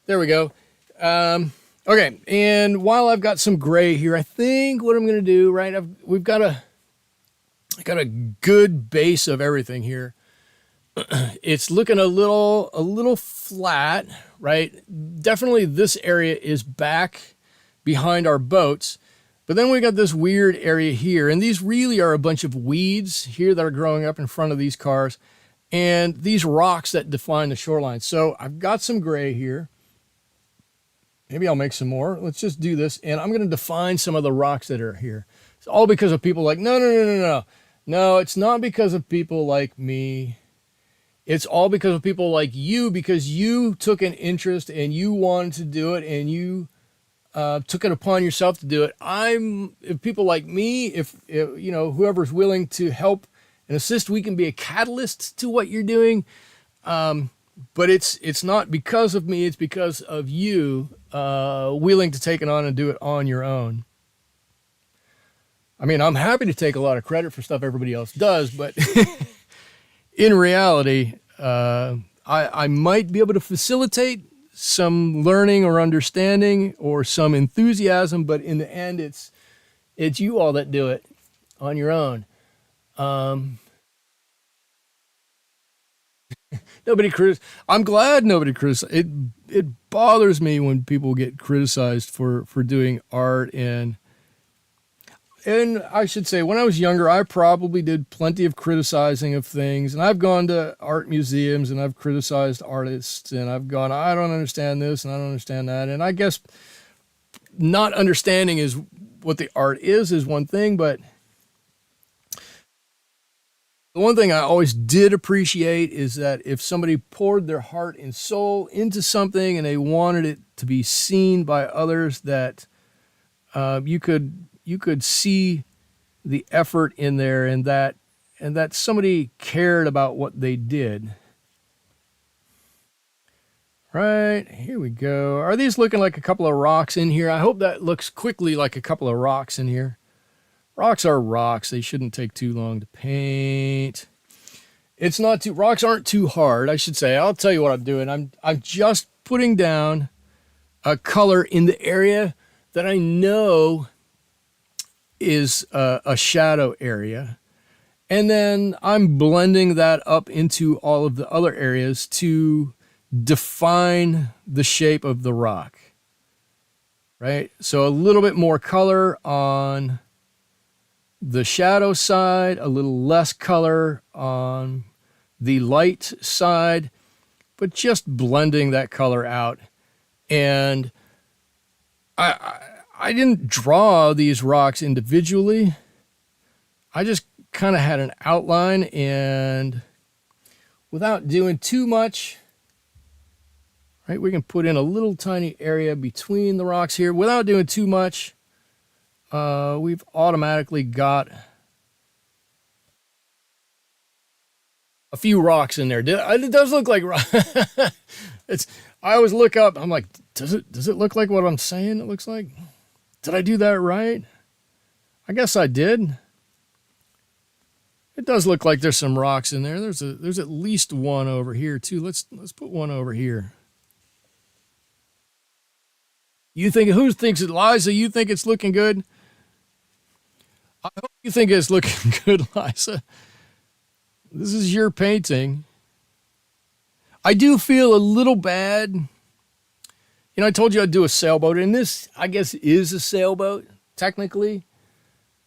There we go. Okay, and while I've got some gray here, I think what I'm going to do, right, I got a good base of everything here. It's looking a little flat, right? Definitely this area is back behind our boats. But then we got this weird area here, and these really are a bunch of weeds here that are growing up in front of these cars, and these rocks that define the shoreline. So I've got some gray here. Maybe I'll make some more. Let's just do this, and I'm going to define some of the rocks that are here. It's all because of people like, no. No, it's not because of people like me. It's all because of people like you, because you took an interest and you wanted to do it, and you took it upon yourself to do it. If people like me, if whoever's willing to help and assist, we can be a catalyst to what you're doing. But it's not because of me, it's because of you willing to take it on and do it on your own. I mean, I'm happy to take a lot of credit for stuff everybody else does, but in reality, I might be able to facilitate some learning or understanding or some enthusiasm, but in the end, it's you all that do it on your own. I'm glad nobody criticized. It bothers me when people get criticized for doing art, and I should say, when I was younger, I probably did plenty of criticizing of things, and I've gone to art museums and I've criticized artists, and I've gone, I don't understand this and I don't understand that. And I guess not understanding is what the art is one thing, but the one thing I always did appreciate is that if somebody poured their heart and soul into something and they wanted it to be seen by others, that you could see the effort in there, and that somebody cared about what they did. Right, here we go. Are these looking like a couple of rocks in here? I hope that looks quickly like a couple of rocks in here. Rocks are rocks. They shouldn't take too long to paint. Rocks aren't too hard, I should say. I'll tell you what I'm doing. I'm just putting down a color in the area that I know is a shadow area. And then I'm blending that up into all of the other areas to define the shape of the rock. Right? So a little bit more color on the shadow side, a little less color on the light side, but just blending that color out. And I didn't draw these rocks individually. I just kind of had an outline, and without doing too much, right, we can put in a little tiny area between the rocks here. Without doing too much, we've automatically got a few rocks in there. It does look like I always look up, I'm like, does it look like what I'm saying it looks like? Did I do that right? I guess I did. It does look like there's some rocks in there. There's at least one over here too. Let's put one over here. Who thinks it, Liza? You think it's looking good? I hope you think it's looking good, Liza. This is your painting. I do feel a little bad. I told you I'd do a sailboat, and this, I guess, is a sailboat, technically.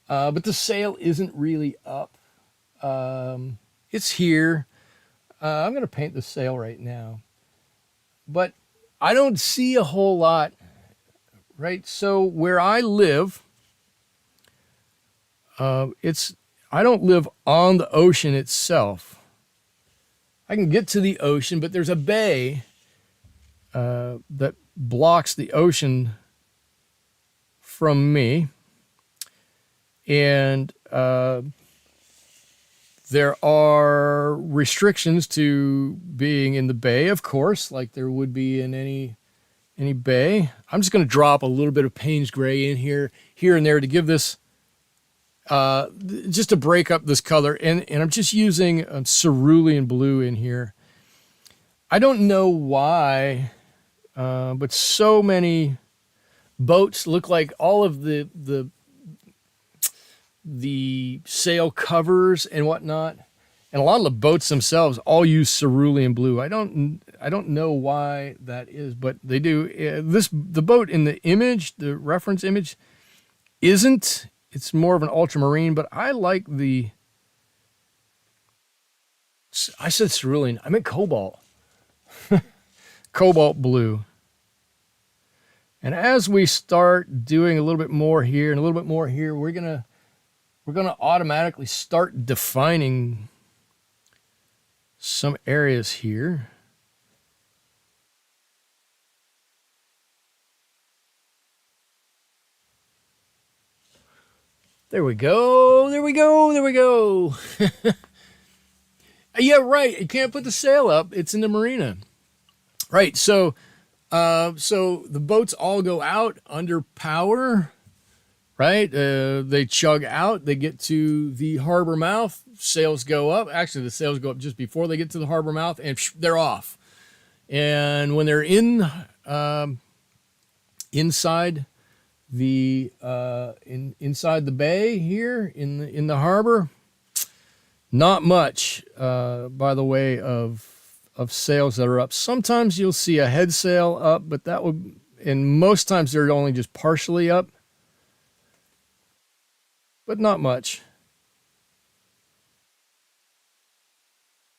But the sail isn't really up. It's here. I'm going to paint the sail right now. But I don't see a whole lot, right? So where I live, I don't live on the ocean itself. I can get to the ocean, but there's a bay that blocks the ocean from me. And There are restrictions to being in the bay, of course, like there would be in any bay. I'm just going to drop a little bit of Payne's Gray in here and there to give this, just to break up this color. And I'm just using cerulean blue in here. I don't know why, but so many boats look like all of the sail covers and whatnot, and a lot of the boats themselves all use cerulean blue. I don't know why that is, but they do. The boat in the image, the reference image, isn't. It's more of an ultramarine, but I like the. I said cerulean. I meant cobalt. Cobalt blue. And as we start doing a little bit more here and a little bit more here, we're gonna automatically start defining some areas here. There we go. There we go. There we go. Yeah, right. You can't put the sail up. It's in the marina. Right. So the boats all go out under power, right? They chug out. They get to the harbor mouth. Sails go up. Actually, the sails go up just before they get to the harbor mouth, and they're off. And when they're inside the inside the bay here in the harbor, not much by the way of sails that are up. Sometimes you'll see a head sail up, but that would, and most times they're only just partially up, but not much.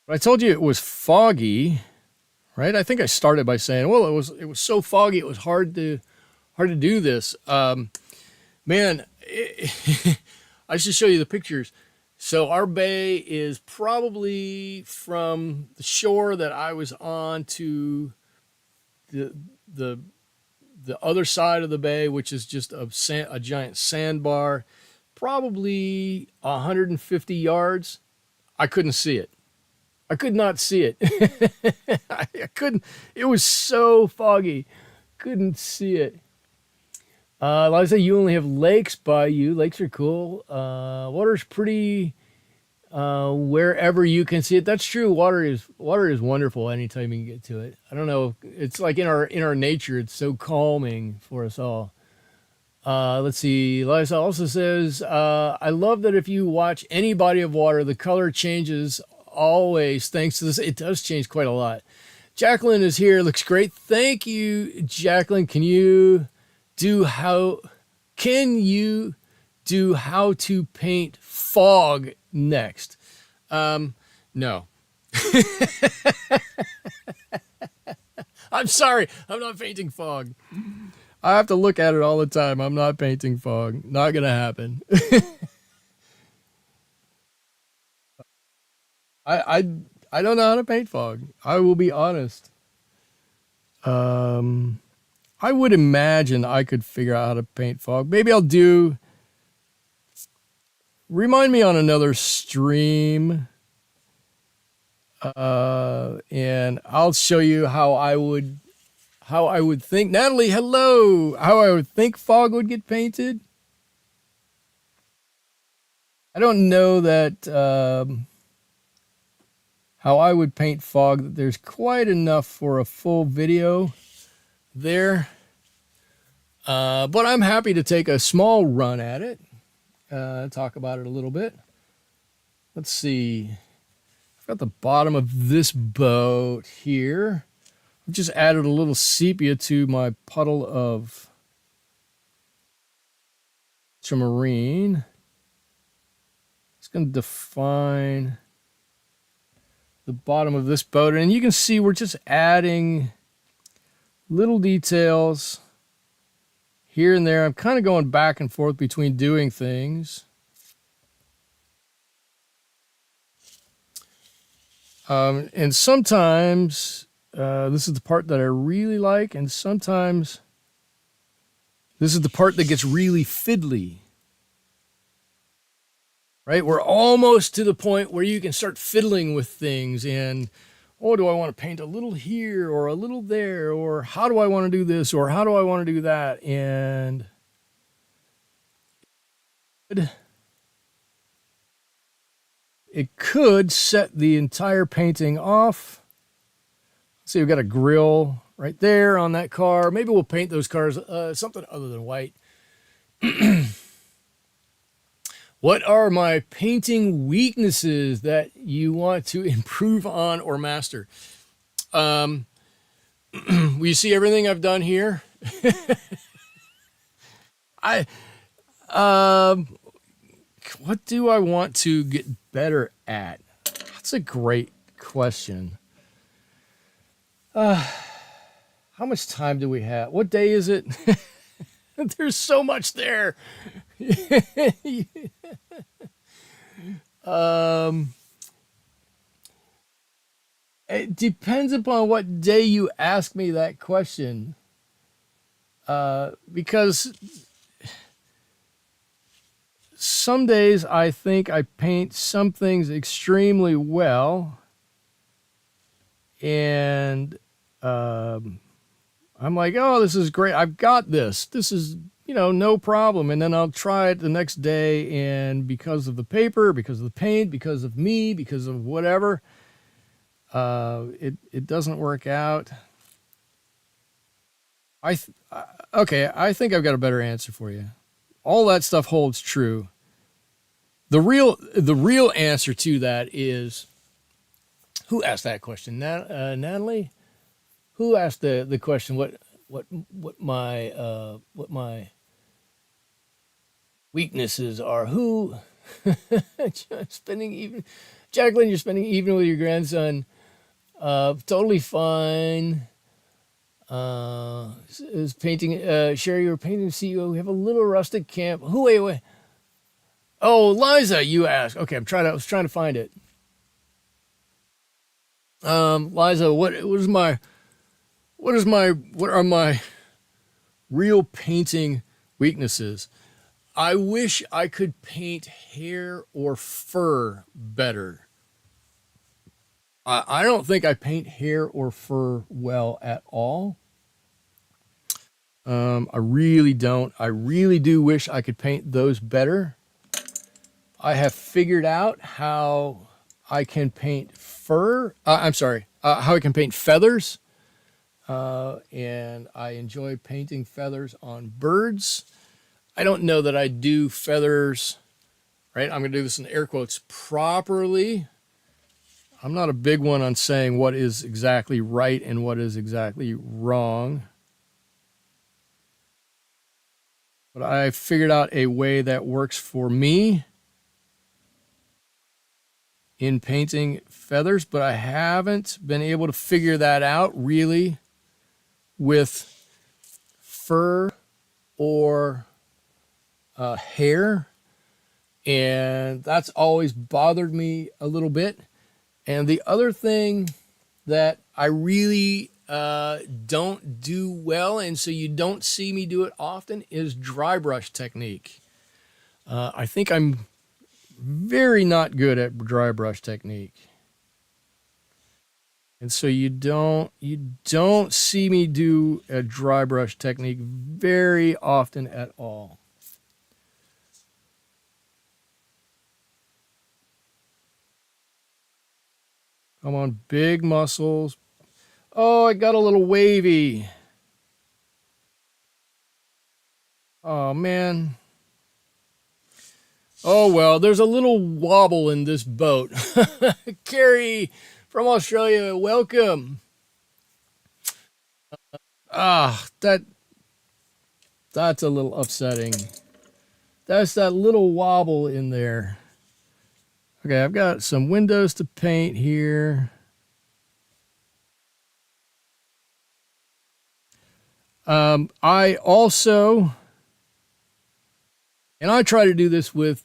But I told you it was foggy, right? I think I started by saying, well, it was so foggy it was hard to do this. Man, I should show you the pictures. So our bay is probably from the shore that I was on to the other side of the bay, which is just a giant sandbar, probably 150 yards. I couldn't see it. I could not see it. I couldn't. It was so foggy. Couldn't see it. Like I say, you only have lakes by you. Lakes are cool. Water's pretty wherever you can see it. That's true. Water is wonderful anytime you can get to it. I don't know. It's like in our nature. It's so calming for us all. Let's see. Liza also says, I love that if you watch any body of water, the color changes always. Thanks to this, it does change quite a lot. Jacqueline is here. Looks great. Thank you, Jacqueline. Can you do how to paint fog next? No. I'm sorry. I'm not painting fog. I have to look at it all the time. I'm not painting fog. Not going to happen. I don't know how to paint fog. I will be honest. I would imagine I could figure out how to paint fog. Maybe I'll do. Remind me on another stream, and I'll show you how I would think. Natalie, hello. How I would think fog would get painted. I don't know that how I would paint fog. There's quite enough for a full video there, but I'm happy to take a small run at it, talk about it a little bit. Let's see. I've got the bottom of this boat here. I've just added a little sepia to my puddle of ultramarine. It's going to define the bottom of this boat, and you can see we're just adding little details here and there. I'm kind of going back and forth between doing things. And sometimes this is the part that I really like, and sometimes this is the part that gets really fiddly. right? We're almost to the point where you can start fiddling with things and, oh, do I want to paint a little here or a little there? Or how do I want to do this? Or how do I want to do that? And it could set the entire painting off. See, we've got a grill right there on that car. Maybe we'll paint those cars something other than white. What are my painting weaknesses that you want to improve on or master? Will you see everything I've done here? I um, what do I want to get better at? That's a great question. How much time do we have? What day is it? There's so much there. um, it depends upon what day you ask me that question. Because some days I think I paint some things extremely well, and I'm like, oh, this is great. I've got this. This is, no problem. And then I'll try it the next day, and because of the paper, because of the paint, because of me, because of whatever, it doesn't work out. Okay, I think I've got a better answer for you. All that stuff holds true. The real answer to that is, who asked that question? Natalie? Who asked the question? What my weaknesses are? Who? spending even, Jacqueline, you're spending even with your grandson. Totally fine. Is painting. Sherry, you're painting CEO. We have a little rustic camp. Who? Wait. Oh, Liza, you asked. Okay, I was trying to find it. Liza, what are my real painting weaknesses? I wish I could paint hair or fur better. I don't think I paint hair or fur well at all. I really don't. I really do wish I could paint those better. I have figured out how I can paint fur. I'm sorry, how I can paint feathers. And I enjoy painting feathers on birds. I don't know that I do feathers, right? I'm going to do this in air quotes properly. I'm not a big one on saying what is exactly right and what is exactly wrong. But I figured out a way that works for me in painting feathers, but I haven't been able to figure that out really with fur or hair. And that's always bothered me a little bit. And the other thing that I really don't do well, and so you don't see me do it often, is dry brush technique. I think I'm very not good at dry brush technique. And so you don't see me do a dry brush technique very often at all. Come on, big muscles. Oh, I got a little wavy. Oh man. Oh well, there's a little wobble in this boat. Carrie from Australia, welcome. That's a little upsetting. That's that little wobble in there. Okay, I've got some windows to paint here. I also, and I try to do this with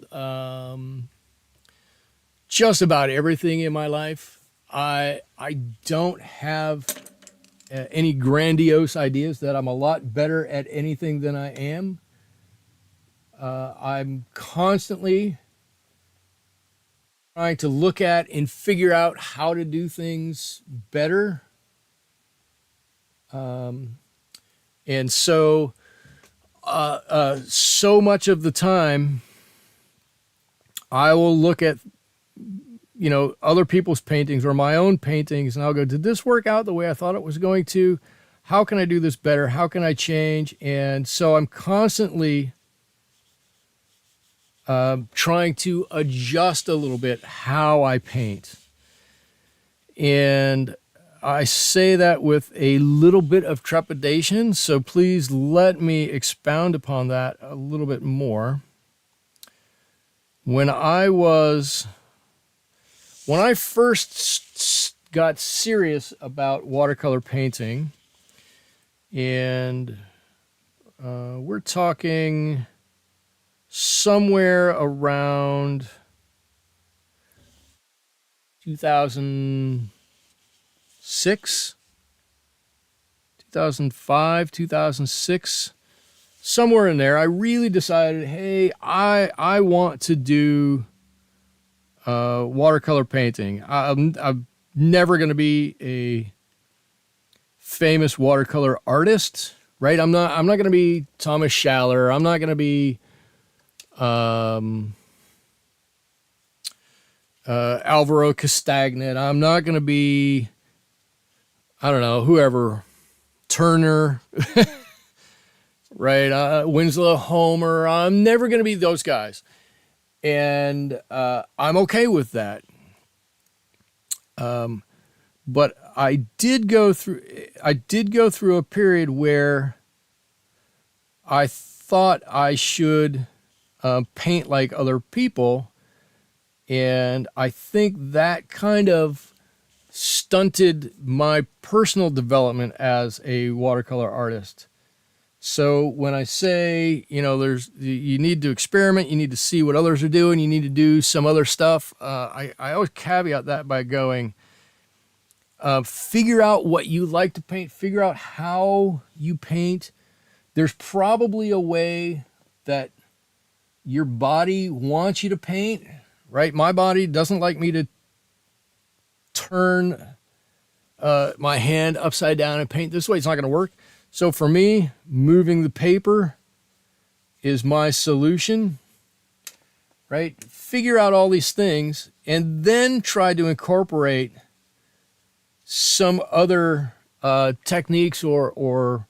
just about everything in my life. I don't have any grandiose ideas that I'm a lot better at anything than I am. I'm constantly trying to look at and figure out how to do things better. And so, so much of the time, I will look at, other people's paintings or my own paintings, and I'll go, did this work out the way I thought it was going to? How can I do this better? How can I change? And so I'm constantly trying to adjust a little bit how I paint. And I say that with a little bit of trepidation, so please let me expound upon that a little bit more. When I first got serious about watercolor painting, and we're talking somewhere around 2006, 2005, 2006, somewhere in there, I really decided, hey, I want to do watercolor painting. I'm never going to be a famous watercolor artist, right? I'm not going to be Thomas Schaller. I'm not going to be Alvaro Castagnet. I'm not going to be, I don't know, whoever, Turner, right? Winslow Homer. I'm never going to be those guys. And I'm okay with that. But I did go through a period where I thought I should paint like other people, and I think that kind of stunted my personal development as a watercolor artist. So when I say, you need to experiment, you need to see what others are doing, you need to do some other stuff, I always caveat that by going, figure out what you like to paint, figure out how you paint. There's probably a way that your body wants you to paint, right? My body doesn't like me to turn my hand upside down and paint this way. It's not going to work. So for me, moving the paper is my solution, right? Figure out all these things and then try to incorporate some other techniques or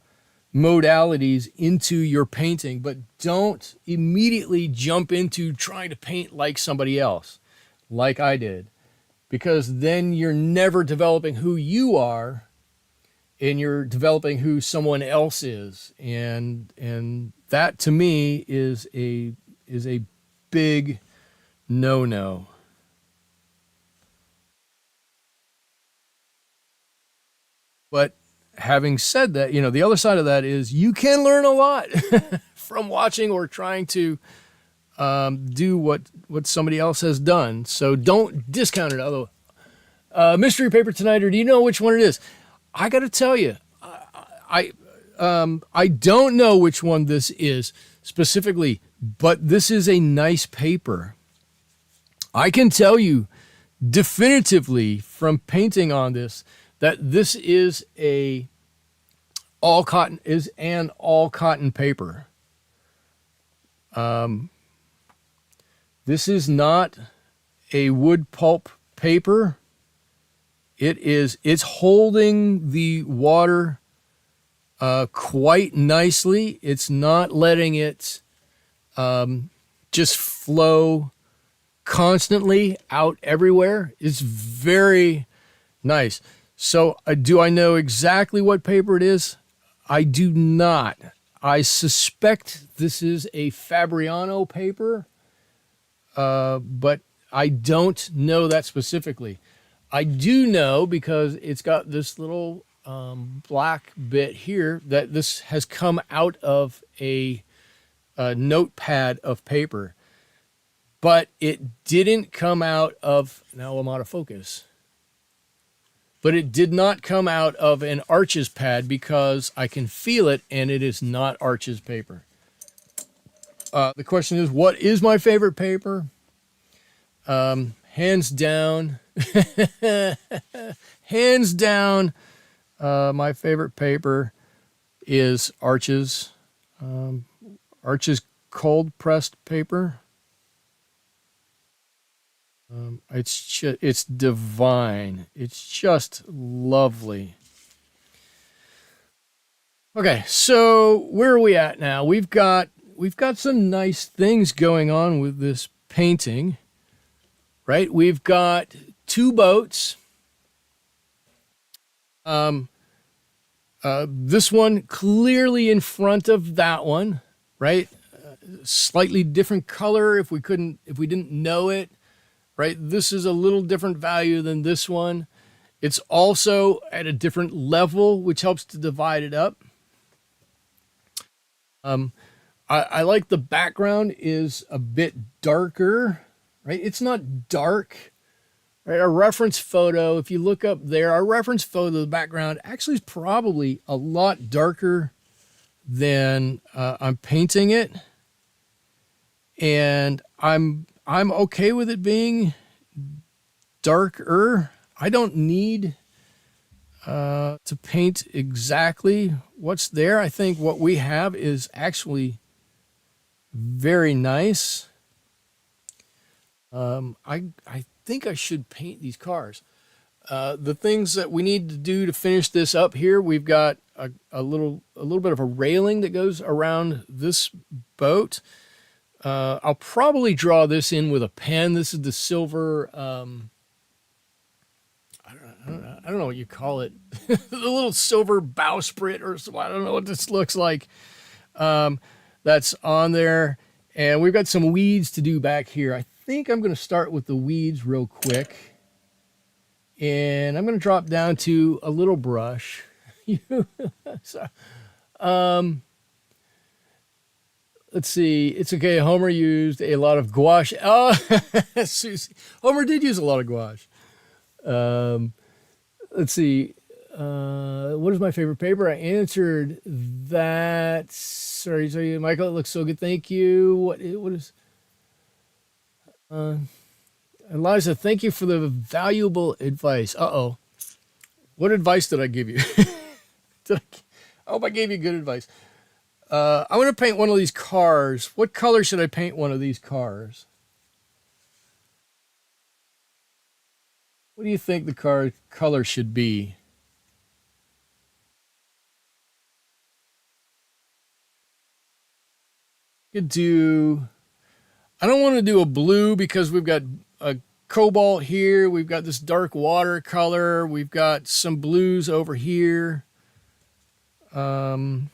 modalities into your painting, but don't immediately jump into trying to paint like somebody else, like I did, because then you're never developing who you are, and you're developing who someone else is, and that to me is a big no-no. But having said that, the other side of that is you can learn a lot from watching or trying to do what somebody else has done. So don't discount it. Although mystery paper tonight, or do you know which one it is? I got to tell you, I don't know which one this is specifically, but this is a nice paper. I can tell you definitively from painting on this that this is an all cotton paper. This is not a wood pulp paper. It's holding the water quite nicely. It's not letting it just flow constantly out everywhere. It's very nice. So do I know exactly what paper it is? I do not. I suspect this is a Fabriano paper, but I don't know that specifically. I do know because it's got this little black bit here that this has come out of a notepad of paper, but it didn't come out of, now I'm out of focus, but it did not come out of an Arches pad because I can feel it and it is not Arches paper. The question is, what is my favorite paper? hands down, hands down, my favorite paper is Arches. Arches cold pressed paper. It's divine. It's just lovely. Okay, so where are we at now? We've got some nice things going on with this painting, right? We've got two boats. Um, this one clearly in front of that one, right? Slightly different color if we didn't know it, right? This is a little different value than this one. It's also at a different level, which helps to divide it up. I like the background is a bit darker, right? It's not dark, right? Our reference photo, if you look up there, our reference photo of the background actually is probably a lot darker than I'm painting it. And I'm okay with it being darker. I don't need to paint exactly what's there. I think what we have is actually very nice. I think I should paint these cars. The things that we need to do to finish this up here, we've got a little bit of a railing that goes around this boat. I'll probably draw this in with a pen. This is the silver. I don't know what you call it. The little silver bowsprit or something. I don't know what this looks like. That's on there. And we've got some weeds to do back here. I think I'm going to start with the weeds real quick. And I'm going to drop down to a little brush. So, let's see. It's okay. Homer used a lot of gouache. Oh, Susie. Homer did use a lot of gouache. Let's see. What is my favorite paper? I answered that. Sorry, Michael. It looks so good. Thank you. What is? Eliza, thank you for the valuable advice. Uh-oh. What advice did I give you? I hope I gave you good advice. I'm going to paint one of these cars. What color should I paint one of these cars? What do you think the car color should be? Could do. I don't want to do a blue because we've got a cobalt here. We've got this dark watercolor. We've got some blues over here. And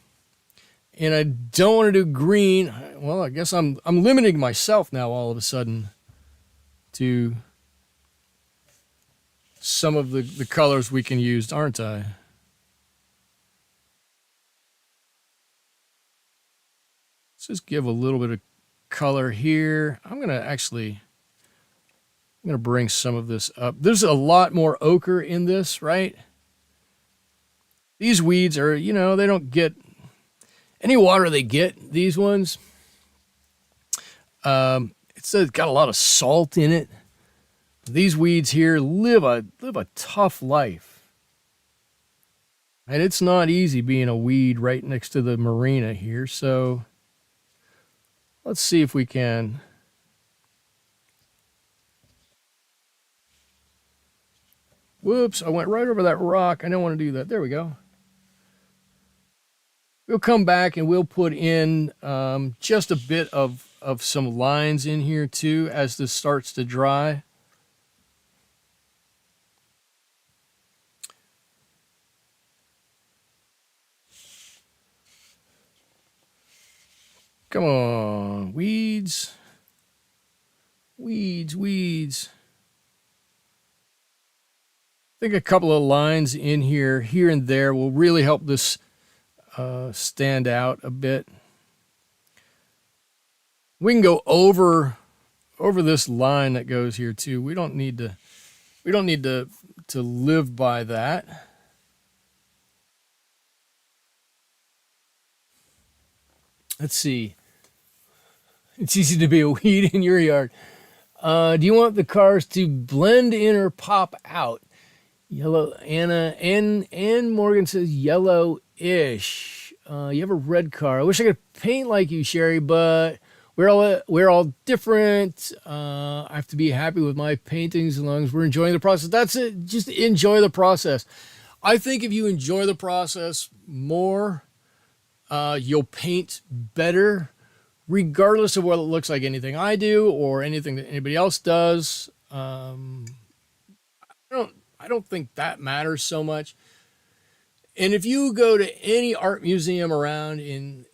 I don't want to do green. Well, I guess I'm limiting myself now all of a sudden to some of the colors we can use, aren't I? Let's just give a little bit of color here. I'm going to bring some of this up. There's a lot more ochre in this, right? These weeds are, they don't get any water they get, these ones. It's got a lot of salt in it. These weeds here live a tough life. And it's not easy being a weed right next to the marina here. So let's see if we can. Whoops, I went right over that rock. I don't want to do that. There we go. We'll come back and we'll put in just a bit of some lines in here too as this starts to dry. Come on, weeds. Weeds, weeds. I think a couple of lines in here and there will really help this stand out a bit. We can go over this line that goes here too. We don't need to live by that. Let's see. It's easy to be a weed in your yard. Do you want the cars to blend in or pop out? Yellow. Ann Morgan says yellow-ish. You have a red car. I wish I could paint like you, Sherry, but we're all different. I have to be happy with my paintings as long as we're enjoying the process. That's it. Just enjoy the process. I think if you enjoy the process more, you'll paint better, regardless of what it looks like. Anything I do or anything that anybody else does. I don't think that matters so much. And if you go to any art museum around when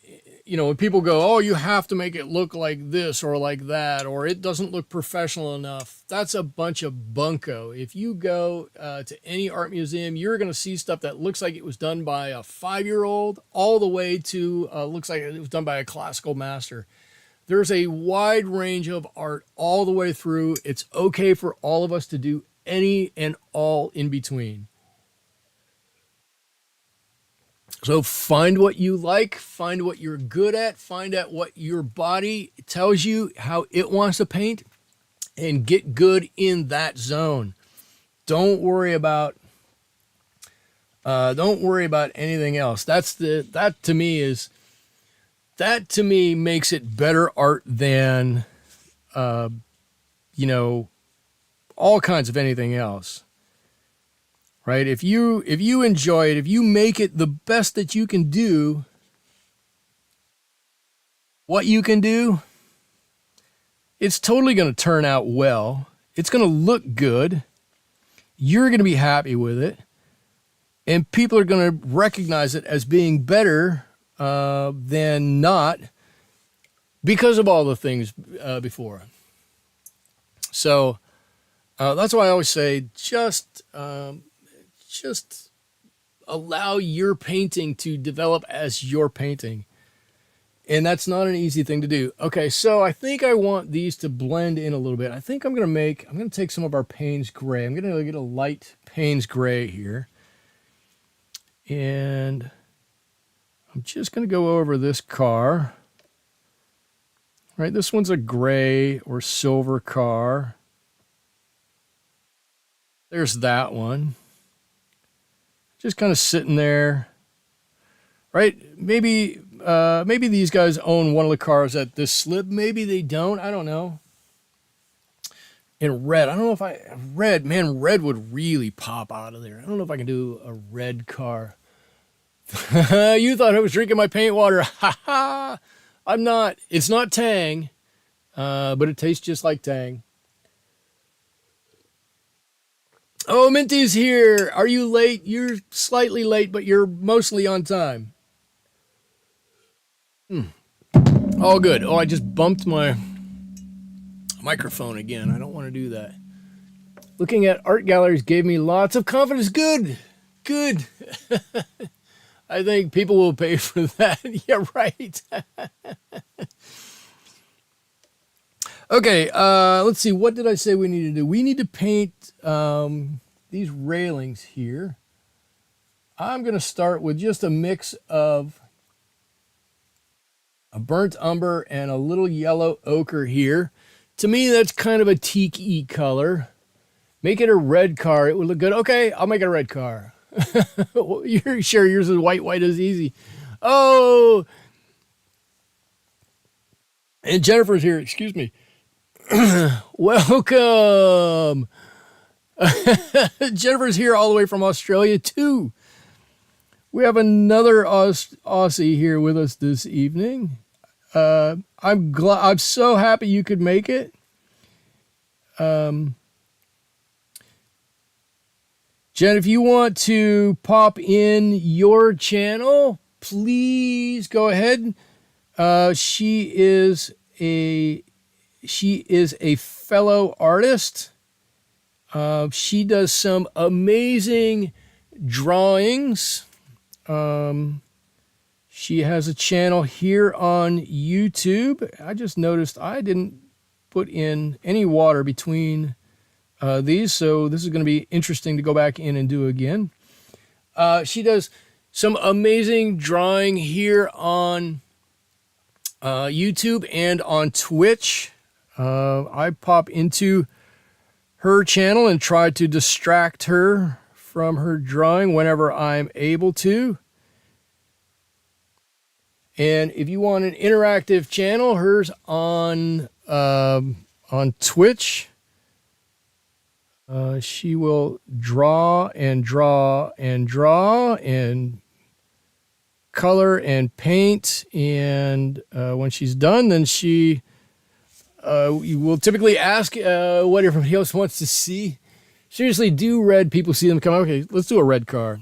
people go, oh, you have to make it look like this or like that, or it doesn't look professional enough, that's a bunch of bunko. If you go to any art museum, you're going to see stuff that looks like it was done by a 5-year-old all the way to looks like it was done by a classical master. There's a wide range of art all the way through. It's okay for all of us to do any and all in between. So find what you like, find what you're good at, find out what your body tells you how it wants to paint, and get good in that zone. Don't worry about anything else. That to me makes it better art than all kinds of anything else, right? If you enjoy it, if you make it the best that you can do, what you can do, it's totally going to turn out well. It's going to look good. You're going to be happy with it. And people are going to recognize it as being better than not because of all the things before. So that's why I always say just allow your painting to develop as your painting. And that's not an easy thing to do. Okay, so I think I want these to blend in a little bit. I think I'm going to take some of our Payne's Gray. I'm going to get a light Payne's Gray here. And I'm just going to go over this car. Right, this one's a gray or silver car. There's that one. Just kind of sitting there. Right? Maybe these guys own one of the cars at this slip. Maybe they don't. I don't know. In red. I don't know if red would really pop out of there. I don't know if I can do a red car. You thought I was drinking my paint water. Ha ha. I'm not. It's not Tang. But it tastes just like Tang. Oh, Minty's here. Are you late? You're slightly late, but you're mostly on time. All good. Oh, I just bumped my microphone again. I don't want to do that. Looking at art galleries gave me lots of confidence. Good. I think people will pay for that. Yeah, right. Okay, let's see. What did I say we need to do? We need to paint these railings here. I'm going to start with just a mix of a burnt umber and a little yellow ochre here. To me, that's kind of a teak-y color. Make it a red car. It would look good. Okay, I'll make it a red car. You're sure yours is white is easy. Oh, and Jennifer's here. Excuse me. Welcome. Jennifer's here all the way from Australia too. We have another Aussie here with us this evening. I'm so happy you could make it. Jen, if you want to pop in your channel, please go ahead. She is a fellow artist. She does some amazing drawings. She has a channel here on YouTube. I just noticed I didn't put in any water between these, so this is going to be interesting to go back in and do again. She does some amazing drawing here on YouTube and on Twitch. I pop into her channel and try to distract her from her drawing whenever I'm able to. And if you want an interactive channel, hers on Twitch. She will draw and draw and draw and color and paint. And when she's done, then she will typically ask what everybody else wants to see. Seriously, do red people see them come? Okay, let's do a red car.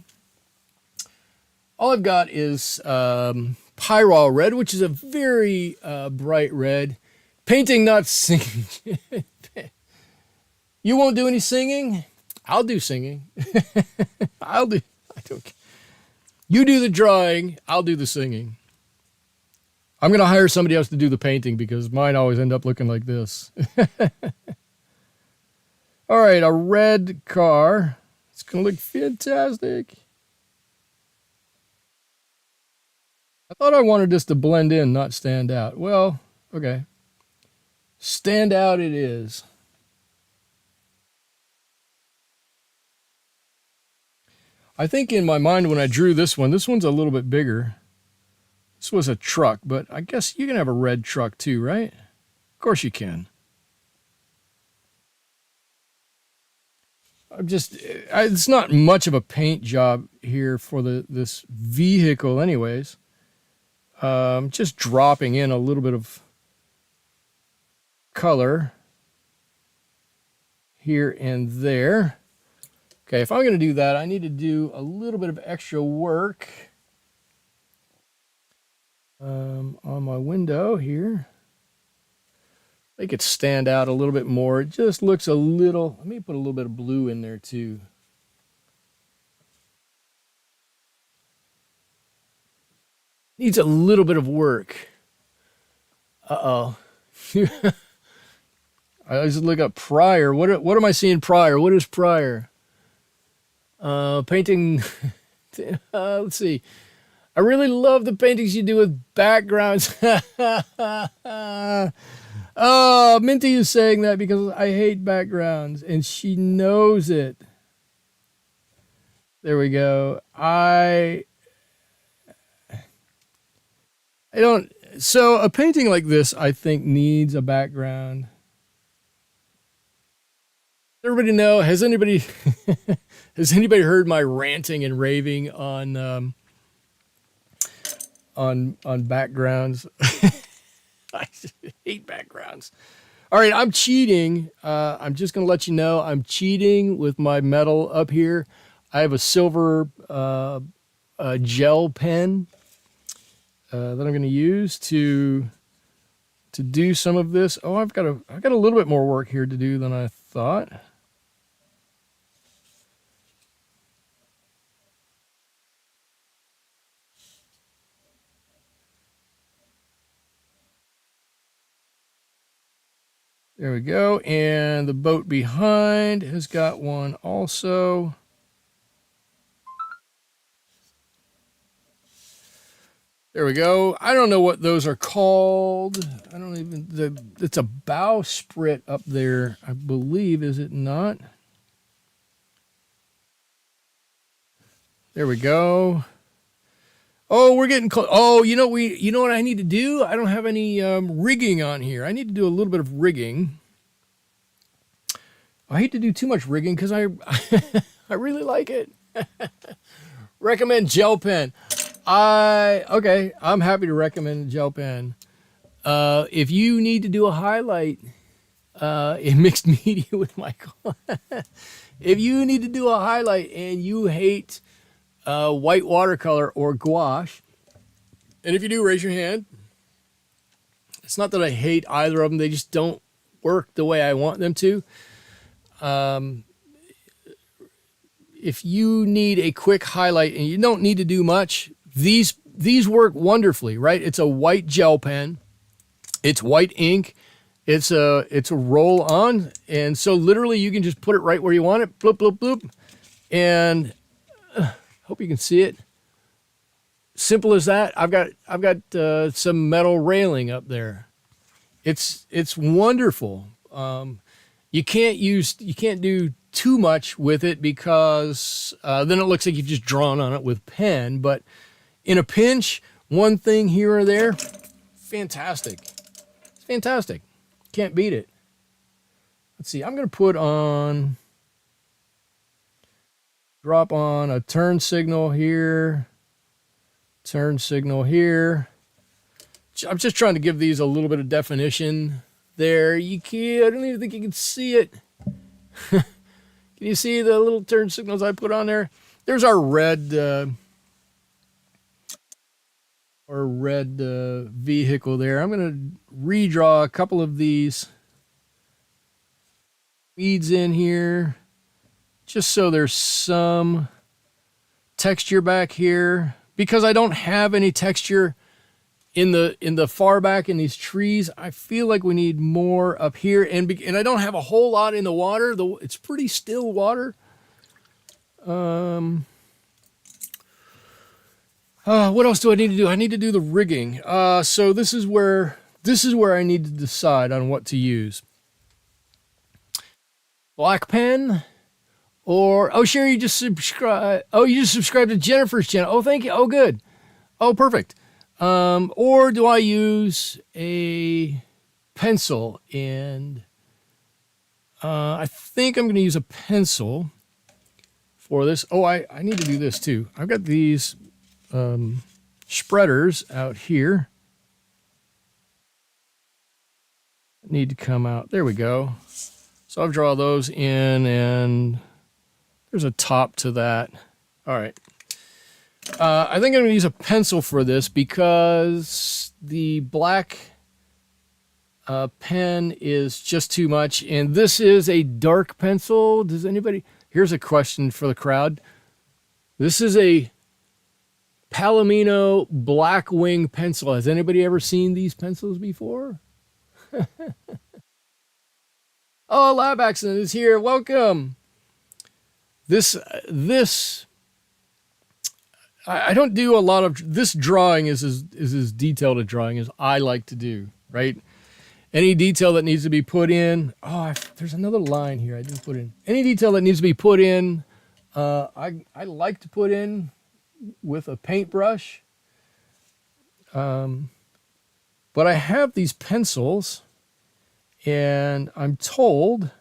All I've got is Pyrol red, which is a very bright red. Painting, not singing. You won't do any singing? I'll do singing. I don't care. You do the drawing, I'll do the singing. I'm going to hire somebody else to do the painting because mine always end up looking like this. All right, a red car. It's going to look fantastic. I thought I wanted this to blend in, not stand out. Well, okay. Stand out it is. I think in my mind when I drew this one's a little bit bigger. This was a truck, but I guess you can have a red truck too, right? Of course you can. It's not much of a paint job here for this vehicle anyways. Just dropping in a little bit of color here and there. Okay, if I'm going to do that, I need to do a little bit of extra work on my window here. Make it stand out a little bit more. It just looks a little, let me put a little bit of blue in there too. Needs a little bit of work. Uh-oh. I just look up prior. What am I seeing prior? What is prior? Painting. Let's see. I really love the paintings you do with backgrounds. Oh, Minty is saying that because I hate backgrounds, and she knows it. There we go. I don't. So a painting like this, I think, needs a background. Everybody know? Has anybody heard my ranting and raving on backgrounds? I hate backgrounds. All right, I'm cheating. I'm just going to let you know I'm cheating with my metal up here. I have a silver gel pen that I'm going to use to do some of this. Oh, I've got a little bit more work here to do than I thought. There we go. And the boat behind has got one also. There we go. I don't know what those are called. I don't even, it's a bowsprit up there, I believe, is it not? There we go. Oh, we're getting close. Oh, you know what I need to do? I don't have any rigging on here. I need to do a little bit of rigging. I hate to do too much rigging because I really like it. Recommend gel pen. Okay, I'm happy to recommend a gel pen. If you need to do a highlight in mixed media with Michael, if you need to do a highlight and you hate white watercolor or gouache, and if you do, raise your hand. It's not that I hate either of them, they just don't work the way I want them to. If you need a quick highlight and you don't need to do much, these work wonderfully, right? It's a white gel pen, it's white ink, it's a roll on, and so literally you can just put it right where you want it, bloop bloop bloop, and hope you can see it. Simple as that. I've got some metal railing up there. It's wonderful. You can't do too much with it because then it looks like you've just drawn on it with pen. But in a pinch, one thing here or there, fantastic. It's fantastic. Can't beat it. Let's see. I'm going to drop on a turn signal here, turn signal here. I'm just trying to give these a little bit of definition there. I don't even think you can see it. Can you see the little turn signals I put on there? There's our red vehicle there. I'm going to redraw a couple of these weeds in here, just so there's some texture back here, because I don't have any texture in the far back in these trees. I feel like we need more up here, and I don't have a whole lot in the water. It's pretty still water. What else do I need to do? I need to do the rigging. So this is where I need to decide on what to use. Black pen, or Sherry, you just subscribe. Oh, you just subscribed to Jennifer's channel. Oh, thank you. Oh, good. Oh, perfect. Or do I use a pencil? And I think I'm going to use a pencil for this. Oh, I need to do this too. I've got these spreaders out here. Need to come out. There we go. So I'll draw those in, and there's a top to that. All right. I think I'm going to use a pencil for this because the black pen is just too much, and this is a dark pencil. Does anybody... Here's a question for the crowd. This is a Palomino Blackwing pencil. Has anybody ever seen these pencils before? Oh, Lab Accident is here. Welcome. I don't do a lot of this. Drawing is as detailed a drawing as I like to do, right? Any detail that needs to be put in. Oh, there's another line here I didn't put in. Any detail that needs to be put in, I like to put in with a paintbrush. But I have these pencils, and I'm told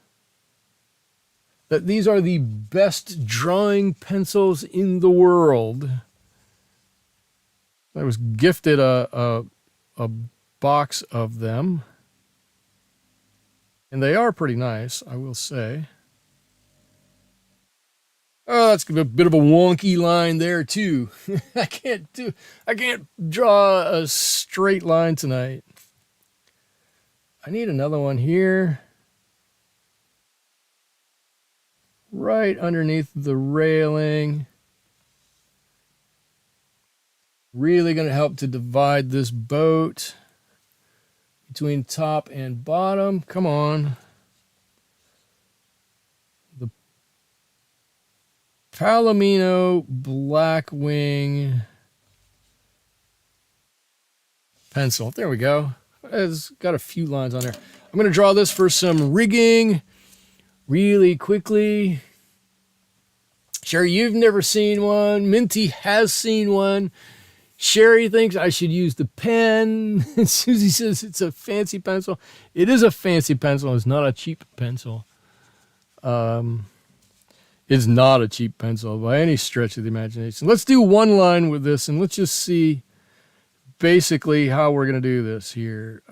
that these are the best drawing pencils in the world. I was gifted a box of them, and they are pretty nice, I will say. Oh, that's a bit of a wonky line there too. I can't draw a straight line tonight. I need another one here, right underneath the railing. Really going to help to divide this boat between top and bottom. Come on. The Palomino Blackwing pencil. There we go. It's got a few lines on there. I'm going to draw this for some rigging really quickly. Sherry, you've never seen one. Minty has seen one. Sherry thinks I should use the pen. Susie says it's a fancy pencil. It is a fancy pencil. It's not a cheap pencil. It's not a cheap pencil by any stretch of the imagination. Let's do one line with this, and let's just see basically how we're going to do this here.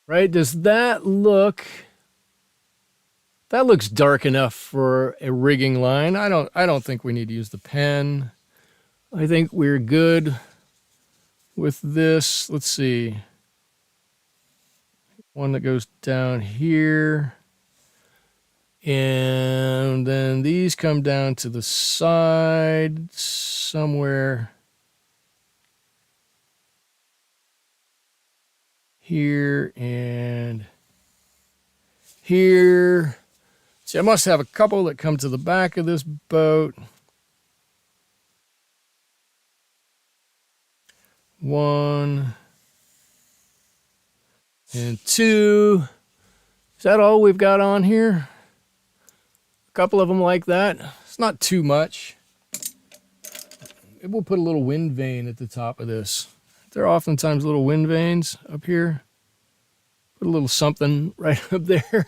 Right? Does that look... That looks dark enough for a rigging line. I don't think we need to use the pen. I think we're good with this. Let's see. One that goes down here. And then these come down to the side somewhere here and here. See, I must have a couple that come to the back of this boat. 1 and 2. Is that all we've got on here? A couple of them like that. It's not too much. We'll put a little wind vane at the top of this. There are oftentimes little wind vanes up here. Put a little something right up there.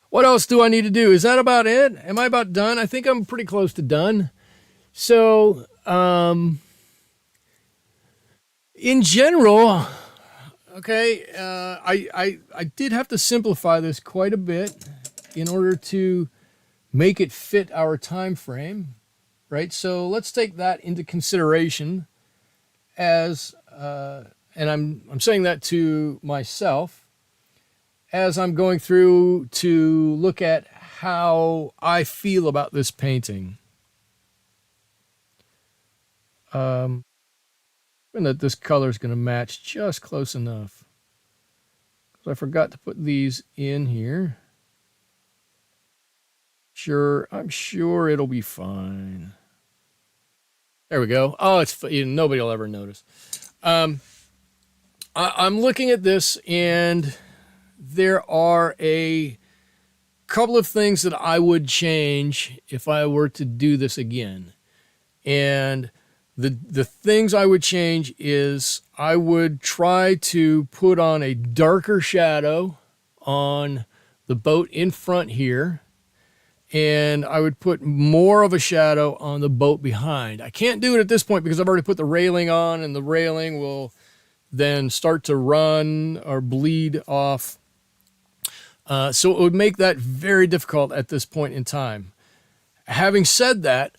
What else do I need to do? Is that about it? Am I about done? I think I'm pretty close to done. So, in general, okay, I did have to simplify this quite a bit in order to make it fit our time frame, right? So let's take that into consideration as, and I'm saying that to myself, as I'm going through to look at how I feel about this painting. And that this color is going to match just close enough. So I forgot to put these in here. I'm sure it'll be fine. There we go. Oh, it's nobody will ever notice. I'm looking at this, and there are a couple of things that I would change if I were to do this again. And the things I would change is I would try to put on a darker shadow on the boat in front here, and I would put more of a shadow on the boat behind. I can't do it at this point because I've already put the railing on, and the railing will then start to run or bleed off. So it would make that very difficult at this point in time. Having said that,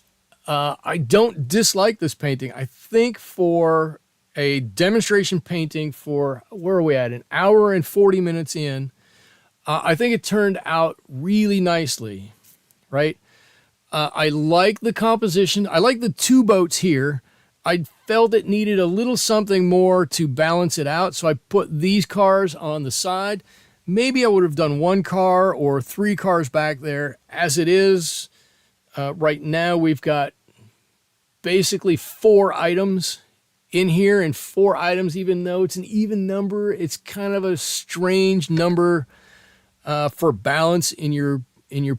I don't dislike this painting. I think for a demonstration painting for, where are we at, 1 hour and 40 minutes in, I think it turned out really nicely, right? I like the composition. I like the 2 boats here. I felt it needed a little something more to balance it out, so I put these cars on the side. Maybe I would have done 1 car or 3 cars back there. As it is, right now we've got basically 4 items in here, and 4 items, even though it's an even number, it's kind of a strange number for balance in your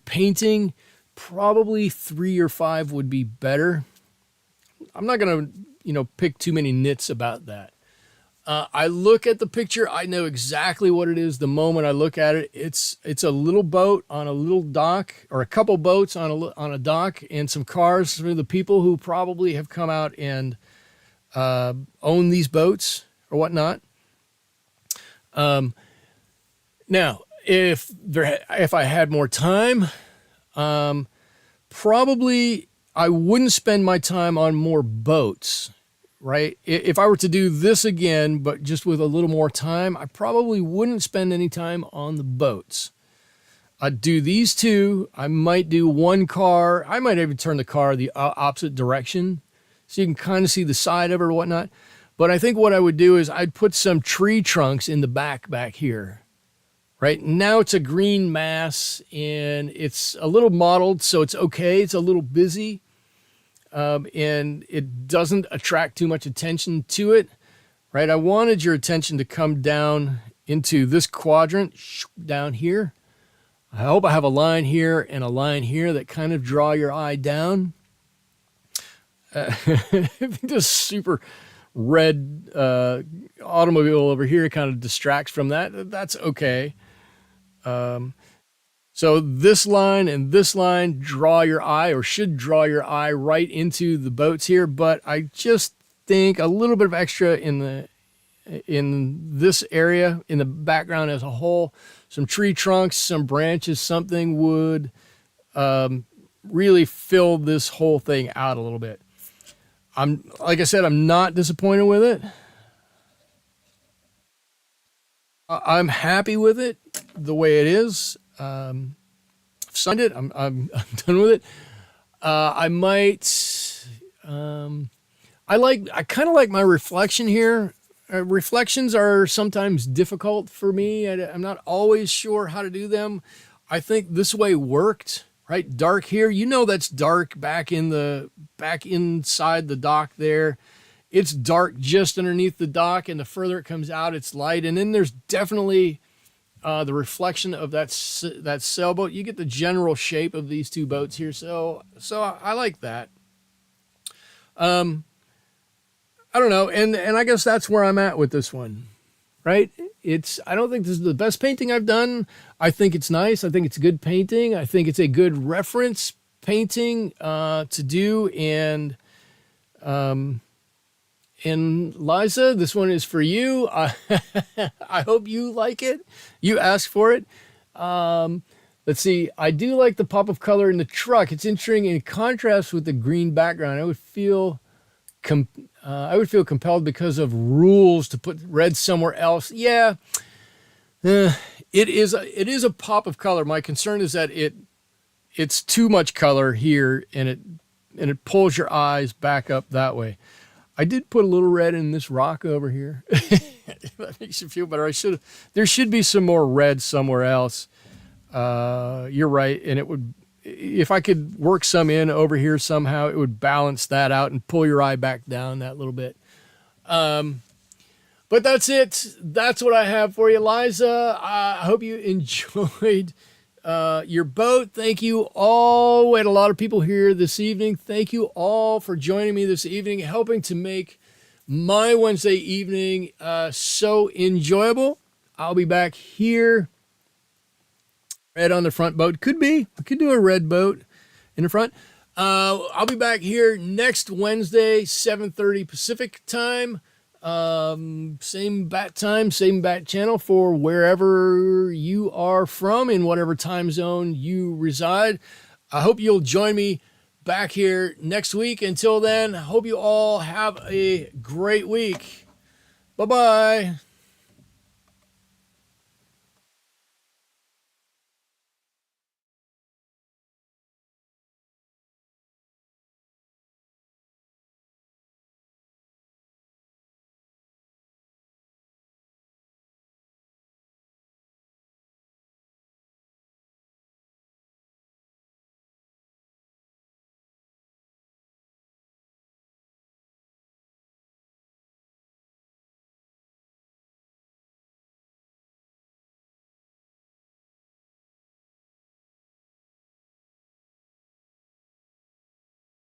painting. Probably 3 or 5 would be better. I'm not going to, pick too many nits about that. I look at the picture. I know exactly what it is the moment I look at it. It's a little boat on a little dock, or a couple boats on a dock, and some cars for the people who probably have come out and own these boats or whatnot. Now, if I had more time, probably I wouldn't spend my time on more boats. Right? If I were to do this again, but just with a little more time, I probably wouldn't spend any time on the boats. I'd do these 2. I might do 1 car. I might even turn the car the opposite direction so you can kind of see the side of it or whatnot. But I think what I would do is I'd put some tree trunks in the back here. Right? Now it's a green mass, and it's a little mottled, so it's okay. It's a little busy. And it doesn't attract too much attention to it, right? I wanted your attention to come down into this quadrant down here. I hope I have a line here and a line here that kind of draw your eye down. This super red automobile over here kind of distracts from that. That's okay. So this line and this line draw your eye, or should draw your eye right into the boats here. But I just think a little bit of extra in this area, in the background as a whole, some tree trunks, some branches, something would really fill this whole thing out a little bit. Like I said, I'm not disappointed with it. I'm happy with it the way it is. I've signed it. I'm done with it. I might. I kind of like my reflection here. Reflections are sometimes difficult for me. I'm not always sure how to do them. I think this way worked. right? Dark here. You know that's dark back inside the dock there. It's dark just underneath the dock, and the further it comes out, it's light. And then there's definitely the reflection of that sailboat. You get the general shape of these two boats here, so I like that. I don't know, and I guess that's where I'm at with this one, right? I don't think this is the best painting I've done. I think it's nice. I think it's good painting. I think it's a good reference painting to do. And Liza, this one is for you. I hope you like it. You asked for it. Let's see. I do like the pop of color in the truck. It's interesting in contrast with the green background. I would feel compelled because of rules to put red somewhere else. Yeah, it is a pop of color. My concern is that it's too much color here, and it pulls your eyes back up that way. I did put a little red in this rock over here. That makes you feel better. There should be some more red somewhere else. You're right, and it would. If I could work some in over here somehow, it would balance that out and pull your eye back down that little bit. But that's it. That's what I have for you, Liza. I hope you enjoyed your boat. Thank you all. We had a lot of people here this evening. Thank you all for joining me this evening, helping to make my Wednesday evening so enjoyable. I'll be back here. Red on the front boat. Could be. We could do a red boat in the front. I'll be back here next Wednesday, 7:30 Pacific time. Same bat time, same bat channel for wherever you are from, in whatever time zone you reside. I hope you'll join me back here next week. Until then, I hope you all have a great week. Bye-bye.